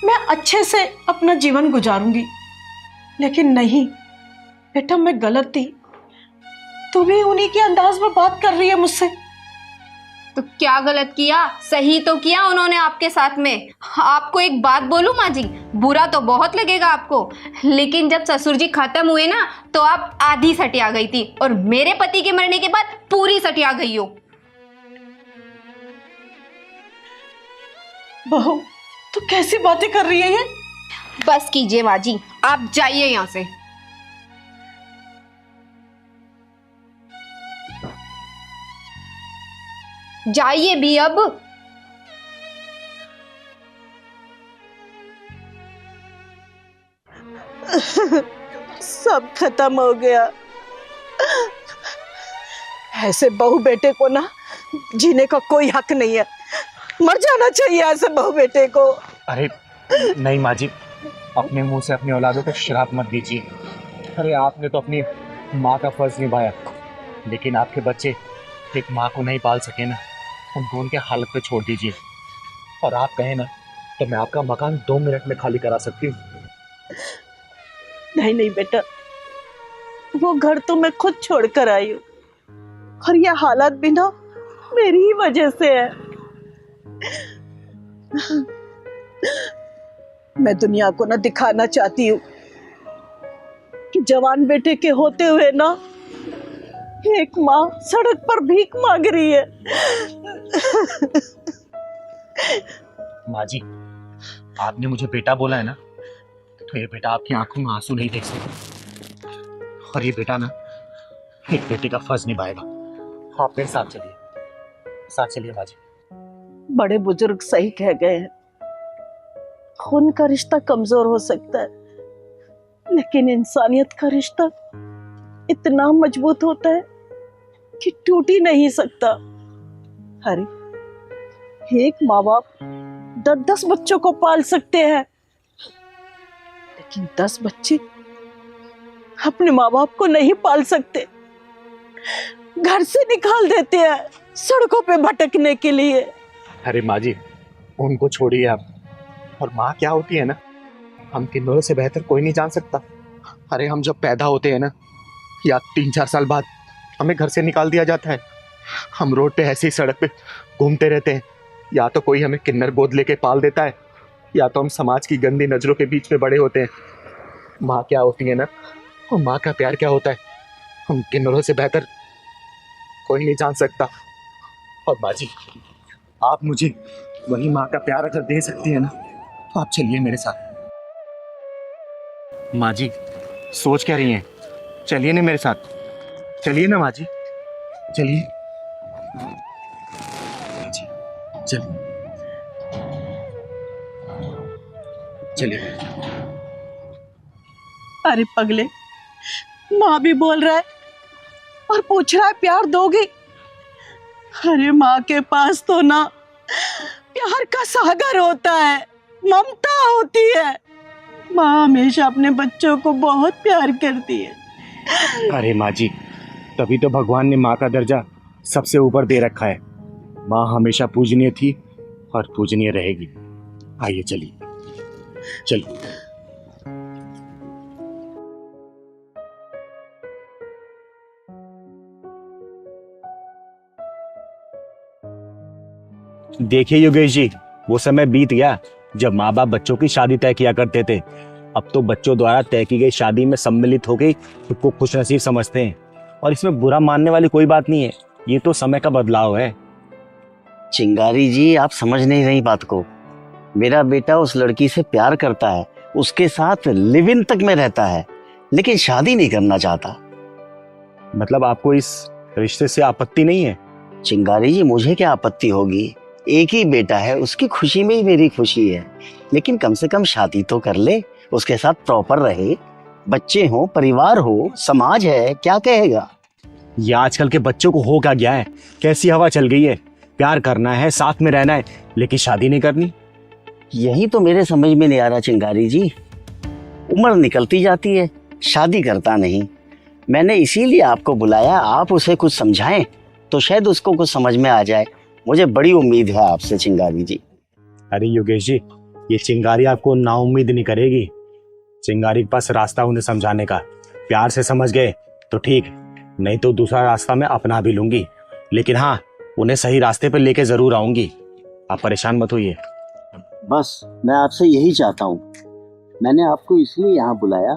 मैं अच्छे से अपना जीवन गुजारूंगी। लेकिन नहीं बेटा, मैं गलत थी। तू भी उन्हीं के अंदाज में बात कर रही है मुझसे। तो क्या गलत किया? सही तो किया उन्होंने आपके साथ में। आपको एक बात बोलूं माँ जी, बुरा तो बहुत लगेगा आपको, लेकिन जब ससुर जी खत्म हुए ना तो आप आधी सटिया गई थी और मेरे पति के मरने के बाद पूरी सटिया गई हो। बहू तू कैसी बातें कर रही है ये? बस कीजिए माँ जी, आप जाइए यहाँ से। जाइए भी अब। सब खत्म हो गया। ऐसे बहू बेटे को ना जीने का कोई हक नहीं है, मर जाना चाहिए ऐसे बहू बेटे को। अरे नहीं माँ जी, अपने मुंह से अपनी औलादों को श्राप मत दीजिए। अरे आपने तो अपनी माँ का फर्ज निभाया, लेकिन आपके बच्चे एक माँ को नहीं पाल सके ना, उनको उनके हालत पे छोड़ दीजिए। और आप कहें ना तो मैं आपका मकान 2 मिनट में खाली करा सकती हूँ। नहीं नहीं बेटा, वो घर तो मैं खुद छोड़ कर आई हूँ और ये हालात भी ना मेरी ही वजह से है। मैं दुनिया को ना दिखाना चाहती हूँ कि जवान बेटे के होते हुए ना एक माँ सड़क पर भीख मांग रही है। माँ जी, आपने मुझे बेटा बोला है ना, तो ये बेटा आपकी आंखों में आंसू नहीं देख सकता, और ये बेटा ना एक बेटे का फर्ज निभाएगा। आप मेरे साथ चलिए, साथ चलिए माँ जी। बड़े बुजुर्ग सही कह गए हैं, खून का रिश्ता कमजोर हो सकता है, लेकिन इंसानियत का रिश्ता इतना मजबूत होता है कि टूट ही नहीं सकता। अरे एक माँ बाप 10-10 बच्चों को पाल सकते हैं, लेकिन 10 बच्चे अपने माँ बाप को नहीं पाल सकते, घर से निकाल देते हैं सड़कों पे भटकने के लिए। अरे माँ जी, उनको छोड़िए आप। और माँ क्या होती है ना, हम किन्नरों से बेहतर कोई नहीं जान सकता। अरे हम जब पैदा होते हैं ना, या 3-4 साल बाद हमें घर से निकाल दिया जाता है। हम रोड पे ऐसे ही सड़क पे घूमते रहते हैं, या तो कोई हमें किन्नर गोद लेके पाल देता है, या तो हम समाज की गंदी नजरों के बीच में बड़े होते हैं। माँ क्या होती है ना, और माँ का प्यार क्या होता है, उनके नूरों से बेहतर कोई नहीं जान सकता। और माँ जी, आप मुझे वही माँ का प्यार अगर दे सकती है ना, तो आप चलिए मेरे साथ। माँ जी, सोच क्या रही हैं? चलिए ना मेरे साथ, चलिए ना माँ जी, चलिए जी, चलिए चलिए। अरे पगले, माँ भी बोल रहा है और पूछ रहा है प्यार दोगी? अरे माँ के पास तो ना प्यार का सागर होता है, ममता होती है। माँ हमेशा अपने बच्चों को बहुत प्यार करती है। अरे माँ जी, तभी तो भगवान ने माँ का दर्जा सबसे ऊपर दे रखा है। माँ हमेशा पूजनीय थी और पूजनीय रहेगी। आइए चलिए, चलिए। देखिए योगेश जी, वो समय बीत गया जब माँ बाप बच्चों की शादी तय किया करते थे। अब तो बच्चों द्वारा तय की गई शादी में सम्मिलित होकर खुद को खुशनसीब समझते हैं, और इसमें बुरा मानने वाली कोई बात नहीं है। ये तो समय का बदलाव है। चिंगारी जी, आप समझ नहीं रही बात को। मेरा बेटा उस लड़की से प्यार करता है, उसके साथ लिव इन तक में रहता है, लेकिन शादी नहीं करना चाहता। मतलब आपको इस रिश्ते से आपत्ति नहीं है? चिंगारी जी, मुझे क्या आपत्ति होगी? एक ही बेटा है, उसकी खुशी में ही मेरी खुशी है। लेकिन कम से कम शादी तो कर ले, उसके साथ प्रॉपर रहे, बच्चे हो, परिवार हो, समाज है, क्या कहेगा? ये आजकल के बच्चों को हो क्या गया है? कैसी हवा चल गई है? प्यार करना है, साथ में रहना है, लेकिन शादी नहीं करनी। यही तो मेरे समझ में नहीं आ रहा चिंगारी जी। उम्र निकलती जाती है, शादी करता नहीं। मैंने इसीलिए आपको बुलाया, आप उसे कुछ समझाएं तो शायद उसको कुछ समझ में आ जाए। मुझे बड़ी उम्मीद है आपसे चिंगारी जी। अरे योगेश जी, ये चिंगारी आपको नाउम्मीद नहीं करेगी। चिंगारी के पास रास्ता उन्हें समझाने का। प्यार से समझ गए तो ठीक, नहीं तो दूसरा रास्ता मैं अपना भी लूंगी। लेकिन हाँ, उन्हें सही रास्ते पर लेके जरूर आऊंगी। आप परेशान मत होइए। बस मैं आपसे यही चाहता हूँ। मैंने आपको इसलिए यहाँ बुलाया,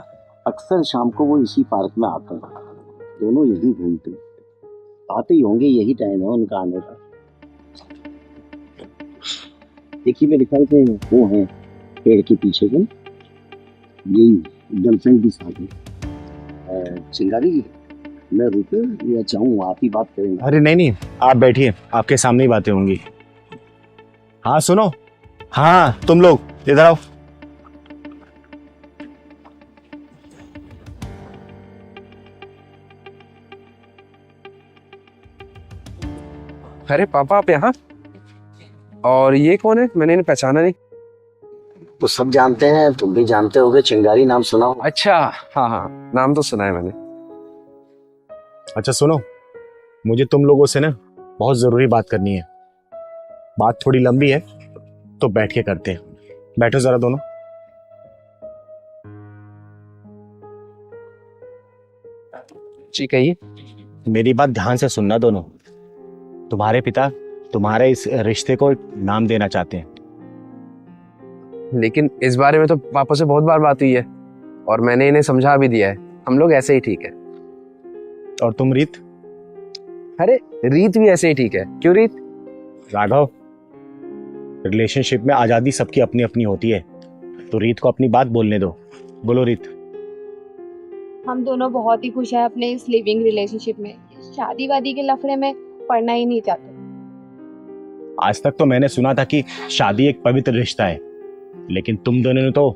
अक्सर शाम को वो इसी पार्क में आते हैं, दोनों यही घूमते, आते ही होंगे, यही टाइम है उनका आने का। देखिए मेरे ख्याल से वो हैं पेड़ के पीछे के, यही गर्लफ्रेंड की साथ है। चिंगारी जी, मैं रुके या चाहूँ, आप ही बात करेंगे? अरे नहीं, आप बैठिए, आपके सामने ही बातें होंगी। हाँ सुनो, हाँ तुम लोग इधर आओ। अरे पापा, आप यहाँ? और ये कौन है? मैंने इन्हें पहचाना नहीं। तो सब जानते हैं, तुम भी जानते होगे, चिंगारी नाम सुना हो? अच्छा, हाँ हाँ, नाम तो सुना है मैंने। अच्छा सुनो, मुझे तुम लोगों से ना बहुत जरूरी बात करनी है। बात थोड़ी लंबी है, तो बैठ के करते हैं। बैठो जरा दोनों। जी कहिए। मेरी बात ध्यान से सुनना दोनों। तुम्हारे पिता तुम्हारे इस रिश्ते को नाम देना चाहते हैं। लेकिन इस बारे में तो पापा से बहुत बार बात हुई है और मैंने इन्हें समझा भी दिया है। हम लोग ऐसे ही ठीक है। और तुम रीत? अरे रीत भी ऐसे ही ठीक है। क्यों रीत? राघव, रिलेशनशिप में आजादी सबकी अपनी अपनी होती है, तो रीत को अपनी बात बोलने दो। बोलो रीत। हम दोनों बहुत ही खुश हैं अपने इस लिविंग रिलेशनशिप में। शादी वादी के लफड़े में पड़ना ही नहीं चाहते। आज तक तो मैंने सुना था कि शादी एक पवित्र रिश्ता है, लेकिन तुम दोनों ने तो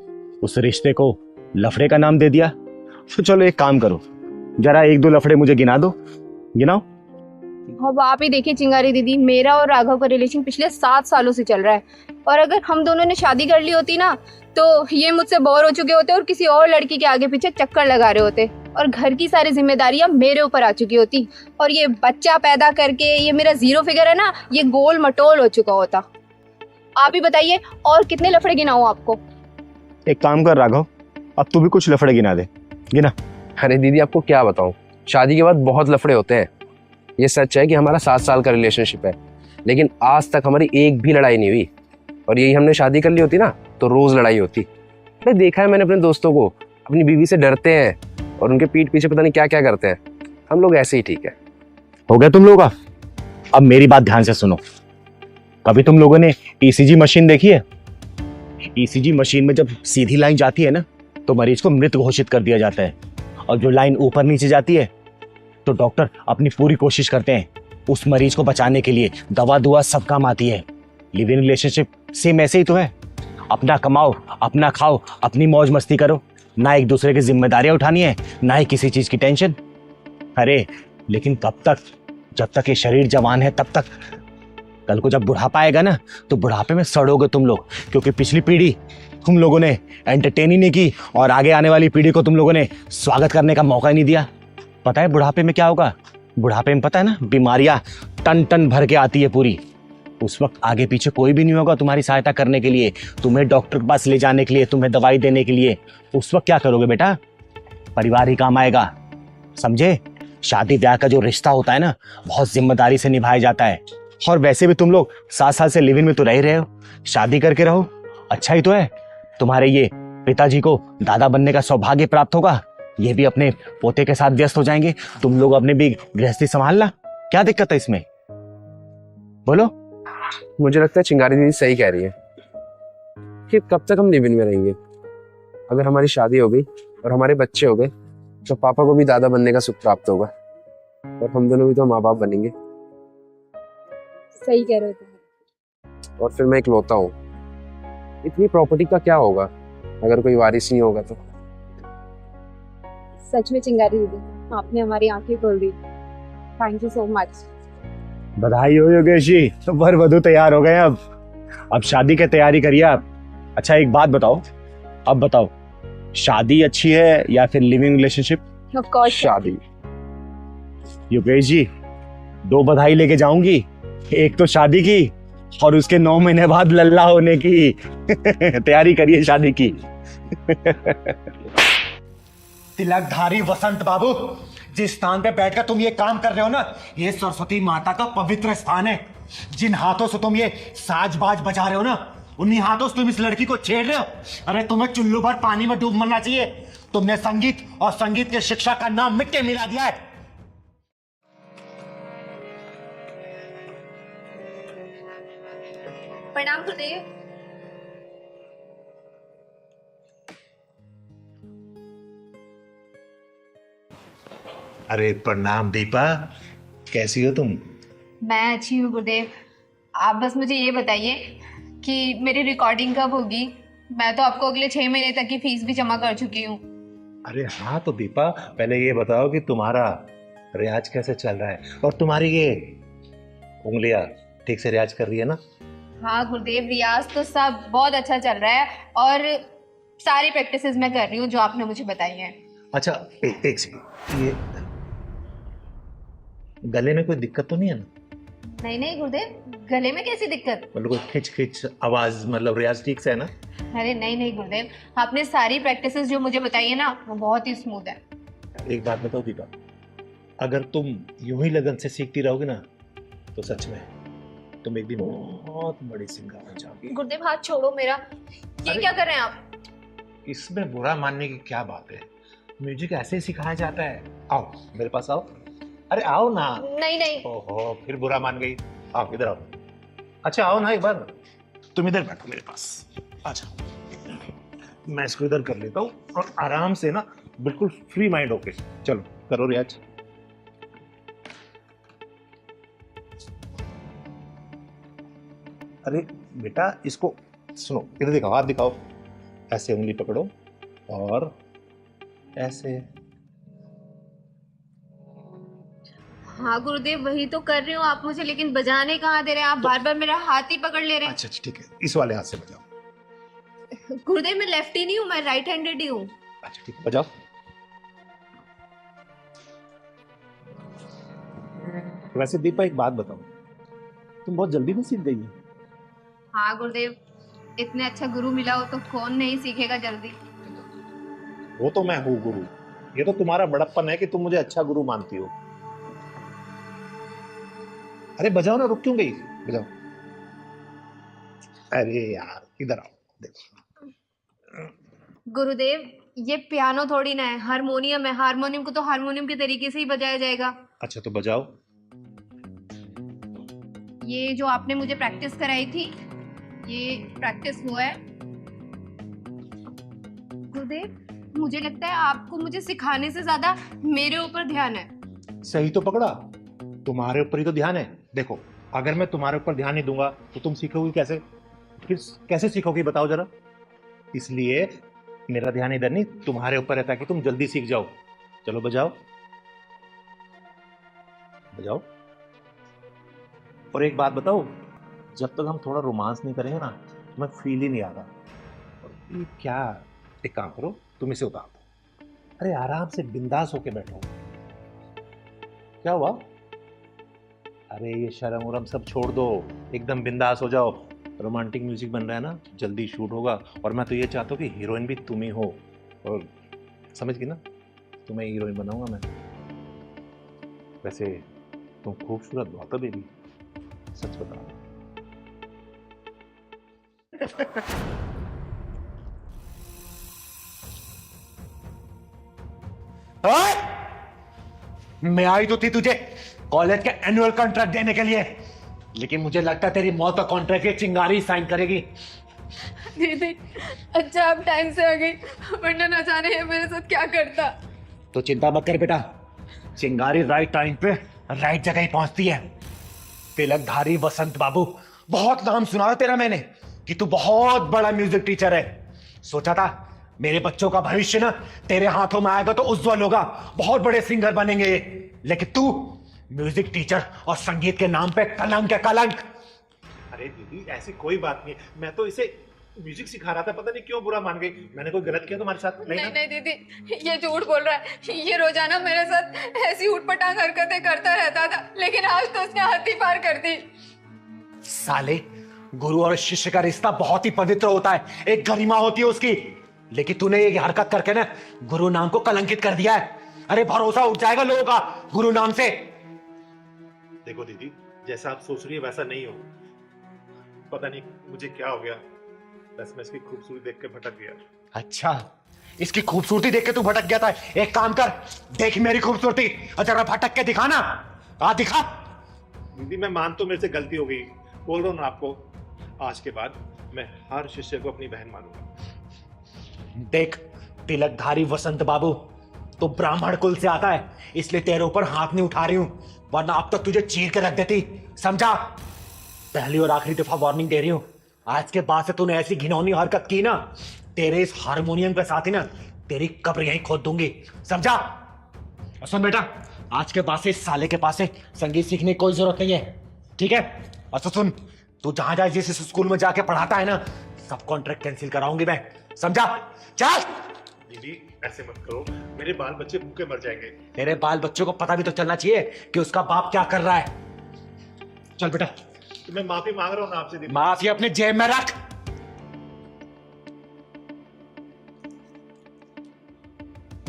उस रिश्ते को लफड़े का नाम दे दिया। तो चलो एक काम करो, जरा एक दो लफड़े मुझे गिना दो। गिनाओ। अब आप ही देखिए चिंगारी दीदी, मेरा और राघव का रिलेशन पिछले 7 सालों से चल रहा है, और अगर हम दोनों ने शादी कर ली होती ना, तो ये मुझसे बोर हो चुके होते और किसी और लड़की के आगे पीछे चक्कर लगा रहे होते, और घर की सारी जिम्मेदारियां मेरे ऊपर आ चुकी होती, और ये बच्चा पैदा करके ये मेरा 0 फिगर है ना, ये गोल मटोल हो चुका होता। आप ही बताइए, और कितने लफड़े गिनाऊं आपको? एक काम कर राघव, अब तू भी कुछ लफड़े गिना दे। गिना। अरे दीदी, आपको क्या बताऊं, शादी के बाद बहुत लफड़े होते हैं। ये सच है कि हमारा 7 साल का रिलेशनशिप है, लेकिन आज तक हमारी एक भी लड़ाई नहीं हुई। और यही हमने शादी कर ली होती ना, तो रोज लड़ाई होती। अरे देखा है मैंने अपने दोस्तों को, अपनी बीवी से डरते हैं और उनके पीठ पीछे पता नहीं क्या क्या करते हैं। हम लोग ऐसे ही ठीक है। हो गया तुम लोगों का? अब मेरी बात ध्यान से सुनो। कभी तुम लोगों ने ईसीजी मशीन देखी है? ईसीजी मशीन में जब सीधी लाइन जाती है ना, तो मरीज को मृत घोषित कर दिया जाता है, और जो लाइन ऊपर नीचे जाती है तो डॉक्टर अपनी पूरी कोशिश करते हैं उस मरीज को बचाने के लिए। दवा दुआ सब काम आती है। लिव इन रिलेशनशिप सेम ऐसे ही तो है। अपना कमाओ, अपना खाओ, अपनी मौज मस्ती करो, ना एक दूसरे की जिम्मेदारियां उठानी है, ना ही किसी चीज की टेंशन। अरे लेकिन कब तक? जब तक ये शरीर जवान है तब तक। कल को जब बुढ़ापा आएगा ना, तो बुढ़ापे में सड़ोगे तुम लोग, क्योंकि पिछली पीढ़ी तुम लोगों ने एंटरटेन ही नहीं की, और आगे आने वाली पीढ़ी को तुम लोगों ने स्वागत करने का मौका ही नहीं दिया। पता है बुढ़ापे में क्या होगा? बुढ़ापे में पता है ना, बीमारियां टन टन भर के आती है पूरी। उस वक्त आगे पीछे कोई भी नहीं होगा तुम्हारी सहायता करने के लिए, तुम्हें डॉक्टर के पास ले जाने के लिए, तुम्हें दवाई देने के लिए। उस वक्त क्या करोगे बेटा? परिवार ही काम आएगा, समझे? शादी ब्याह का जो रिश्ता होता है ना, बहुत जिम्मेदारी से निभाया जाता है। और वैसे भी तुम लोग 7 साल से लिव इन में तो रह ही रहे हो, शादी करके रहो, अच्छा ही तो है। तुम्हारे ये पिताजी को दादा बनने का सौभाग्य प्राप्त होगा, ये भी अपने पोते के साथ व्यस्त हो जाएंगे, तुम लोग अपने भी गृहस्थी संभालना। क्या दिक्कत है इसमें? बोलो। मुझे लगता है चिंगारी दीदी सही कह रही है कि कब तक हम लिव इन में रहेंगे। अगर हमारी शादी हो गई और हमारे बच्चे हो गए, तो पापा को भी दादा बनने का सुख प्राप्त होगा, और हम दोनों भी तो माँ बाप बनेंगे। सही कह रहे हो तुम। और फिर मैं इकलौता हूँ। इतनी प्रॉपर्टी का क्या होगा अगर कोई वारिस नहीं होगा तो? सच में चिंगारी दीदी, आपने हमारी आंखें खोल दी। Thank you so much. बधाई हो योगेश जी, वर वधू तैयार हो गए। अब शादी की तैयारी करिए आप। अच्छा एक बात बताओ, अब बताओ, शादी अच्छी है या फिर लिविंग रिलेशनशिप? ऑफ कोर्स शादी। योगेश जी 2 बधाई लेके जाऊंगी, एक तो शादी की और उसके 9 महीने बाद लल्ला होने की। तैयारी करिए शादी की। तिलकधारी वसंत बाबू, जिस स्थान पे बैठकर तुम ये काम कर रहे हो ना, ये सरस्वती माता का पवित्र स्थान है। जिन हाथों से तुम ये साज बाज बजा रहे हो ना, उन्हीं हाथों से तुम इस लड़की को छेड़ रहे हो। अरे तुम्हें चुल्लू भर पानी में डूब मरना चाहिए। तुमने संगीत और संगीत की शिक्षा का नाम मिट्टी मिला दिया है। प्रणाम गुरुदेव। अरे प्रणाम दीपा, कैसी हो तुम? मैं अच्छी हूँ गुरुदेव। आप बस मुझे ये बताइए कि मेरी रिकॉर्डिंग कब होगी? मैं तो आपको अगले 6 महीने तक की फीस भी जमा कर चुकी हूँ। अरे हाँ तो दीपा, पहले ये बताओ कि तुम्हारा रियाज कैसे चल रहा है, और तुम्हारी ये उंगलियां ठीक से रियाज कर रही है ना? हाँ गुरुदेव, रियाज तो सब बहुत अच्छा चल रहा है, और सारी प्रैक्टिसेस मैं कर रही हूँ जो आपने मुझे बताई हैं। अच्छा एक सेकंड, ये गले में कोई दिक्कत तो नहीं है ना? नहीं नहीं गुरुदेव, गले में कैसी दिक्कत? मतलब कोई खिंच खिंच आवाज, मतलब रियाज ठीक से है ना? अरे नहीं नहीं गुरुदेव, आपने सारी प्रैक्टिसेस जो मुझे बताई है ना, वो बहुत ही स्मूथ है। एक बात बताओ दीपा, अगर तुम यूं ही लगन से सीखती रहोगे ना, तो सच में तुम एक दिन बहुत बड़ी सिंगर बन जाओगी। गुरुदेव हाथ छोड़ो मेरा, ये क्या कर रहे हैं आप? इसमें बुरा मानने की क्या बात है? म्यूजिक ऐसे ही सिखाया जाता है। आओ मेरे पास आओ। अरे आओ ना। नहीं नहीं। ओहो, फिर बुरा मान गई। आओ इधर आओ। अच्छा आओ ना एक बार। तुम इधर बैठो मेरे पास, आ जाओ। मैं इसको इधर कर लेता हूँ, और आराम से ना, बिल्कुल फ्री माइंड होके चलो करो रियाज। अरे बेटा इसको सुनो, इधर दिखाओ, हाथ दिखाओ। ऐसे उंगली पकड़ो और ऐसे। हाँ गुरुदेव, वही तो कर रही हूँ, आप मुझे लेकिन बजाने कहाँ दे रहे हैं? आप बार बार मेरा हाथ ही पकड़ ले रहे हैं। अच्छा ठीक है, इस वाले हाथ से बजाओ। गुरुदेव मैं लेफ्ट ही नहीं हूँ, मैं राइट हैंडेड ही हूँ। अच्छा ठीक है, बजाओ। वैसे दीपा एक बात बताओ, तुम बहुत जल्दी में सीख गई हो। हाँ गुरुदेव, इतने अच्छा गुरु मिला हो तो कौन नहीं सीखेगा जल्दी। वो तो मैं हूँ गुरु, ये तो तुम्हारा बड़प्पन है कि तुम मुझे अच्छा गुरु मानती हो। अरे बजाओ ना, रुक क्यों गई? बजाओ। अरे यार इधर आओ, देखो गुरुदेव, ये पियानो थोड़ी ना है, हारमोनियम है। हारमोनियम को तो हारमोनियम के तरीके से ही बजाया जाएगा। अच्छा तो बजाओ। ये जो आपने मुझे प्रैक्टिस कराई थी, ये प्रैक्टिस हुआ है। गुरुदेव, मुझे लगता है आपको मुझे सिखाने से ज्यादा मेरे ऊपर ध्यान है। सही तो पकड़ा, तुम्हारे ऊपर ही तो ध्यान है। देखो, अगर मैं तुम्हारे ऊपर ध्यान नहीं दूंगा तो तुम सीखोगी कैसे? फिर कैसे सीखोगी बताओ जरा। इसलिए मेरा ध्यान इधर नहीं, तुम्हारे ऊपर रहता है कि तुम जल्दी सीख जाओ। चलो बजाओ बजाओ। और एक बात बताओ, जब तक हम थोड़ा रोमांस नहीं करेंगे ना, मैं फील ही नहीं आ रहा। और ये क्या, एक काम करो, तुम इसे उतार दो। अरे आराम से बिंदास होके बैठो। क्या हुआ? अरे ये शर्म उरम सब छोड़ दो, एकदम बिंदास हो जाओ। रोमांटिक म्यूजिक बन रहा है ना, जल्दी शूट होगा। और मैं तो ये चाहता हूँ कि हीरोइन भी तुम ही हो। और समझ गई ना, तुम्हें हीरोइन बनाऊंगा मैं। वैसे तुम खूबसूरत बहुत हो बेबी, सच बता। मैं आई तो थी तुझे कॉलेज के एनुअल कॉन्ट्रैक्ट देने के लिए, लेकिन मुझे लगता है तेरी मौत का कॉन्ट्रैक्ट ये चिंगारी साइन करेगी। दीदी, अच्छा आप टाइम से आ गई, वरना न जाने ये मेरे साथ क्या करता। तो चिंता मत कर बेटा, चिंगारी राइट टाइम पे राइट जगह ही पहुंचती है। तिलकधारी वसंत बाबू, बहुत नाम सुना है तेरा मैंने कि तू बहुत बड़ा म्यूजिक टीचर है। सोचा था मेरे बच्चों का भविष्य ना तेरे हाथों में आएगा तो उज्जवल होगा, बहुत बड़े सिंगर बनेंगे। लेकिन तू म्यूजिक टीचर और संगीत के नाम पे कलंक है, कलंक। अरे दीदी ऐसी कोई बात नहीं, मैं तो इसे म्यूजिक सिखा रहा था, पता नहीं क्यों बुरा मान गई। मैंने कोई गलत किया तुम्हारे साथ? नहीं नहीं दीदी, ये झूठ बोल रहा है। ये रोजाना मेरे साथ ऐसी उठपटांग हरकतें करता रहता था, लेकिन आज तो उसने हद ही पार कर दी। साले, गुरु और शिष्य का रिश्ता बहुत ही पवित्र होता है, एक गरिमा होती है उसकी। लेकिन तूने ये हरकत करके ना गुरु नाम को कलंकित कर दिया है। अरे भरोसा उठ जाएगा लोगों का गुरु नाम से। देखो दीदी, जैसा आप सोच रही है वैसा नहीं हो। पता नहीं मुझे क्या हो गया, बस मैं इसकी खूबसूरती देख के भटक गया। अच्छा, इसकी खूबसूरती देख के तू भटक गया था। एक काम कर, देख मेरी खूबसूरती और जरा भटक के दिखा ना। आ दिखा। दीदी मैं मान तो मेरे से गलती हो गई, बोल रहा हूँ ना आपको, आज के बाद मैं हर शिष्य को अपनी बहन मानूंगा। देख तिलकधारी वसंत बाबू, तो ब्राह्मण कुल से आता है, इसलिए तेरे ऊपर हाथ नहीं उठा रही हूं, वरना अब तक तुझे चीर के रख देती। समझा? पहली और आखिरी दफा वार्निंग दे रही हूं, आज के बाद से तूने ऐसी घिनौनी हरकत की ना, तेरे इस हारमोनियम के साथ ही ना तेरी कब्र यहीं खोद दूंगी। समझा? और सुन बेटा, आज के बाद से इस साले के पास से संगीत सीखने की कोई जरूरत नहीं है, ठीक है? और तो सुन, तू जहां जहां जिस स्कूल में जाके पढ़ाता है ना, सब कॉन्ट्रैक्ट कैंसिल कराऊंगी मैं। समझा? चल। दीदी ऐसे मत करो, मेरे बाल बच्चे भूखे मर जाएंगे। तेरे बाल बच्चों को पता भी तो चलना चाहिए कि उसका बाप क्या कर रहा है। चल बेटा। तो मैं माफी मांग रहा हूँ ना आपसे दीदी। माफी अपने जेब में रख।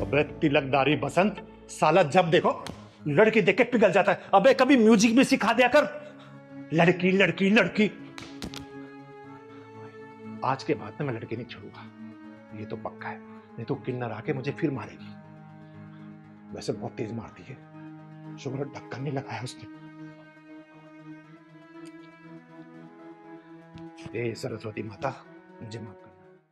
अबे तिलकधारी बसंत, साला जब देखो लड़की देख के पिघल जाता है। अबे कभी म्यूजिक भी सिखा दिया कर। लड़की लड़की लड़की। आज के बाद मैं लड़की नहीं छोड़ूंगा, ये तो पक्का है। नहीं तो किन्नर आके मुझे फिर मारेगी। वैसे बहुत तेज मारती है, शुक्र ढक्कन नहीं लगाया उसने। ए सरस्वती माता, मुझे माफ कर।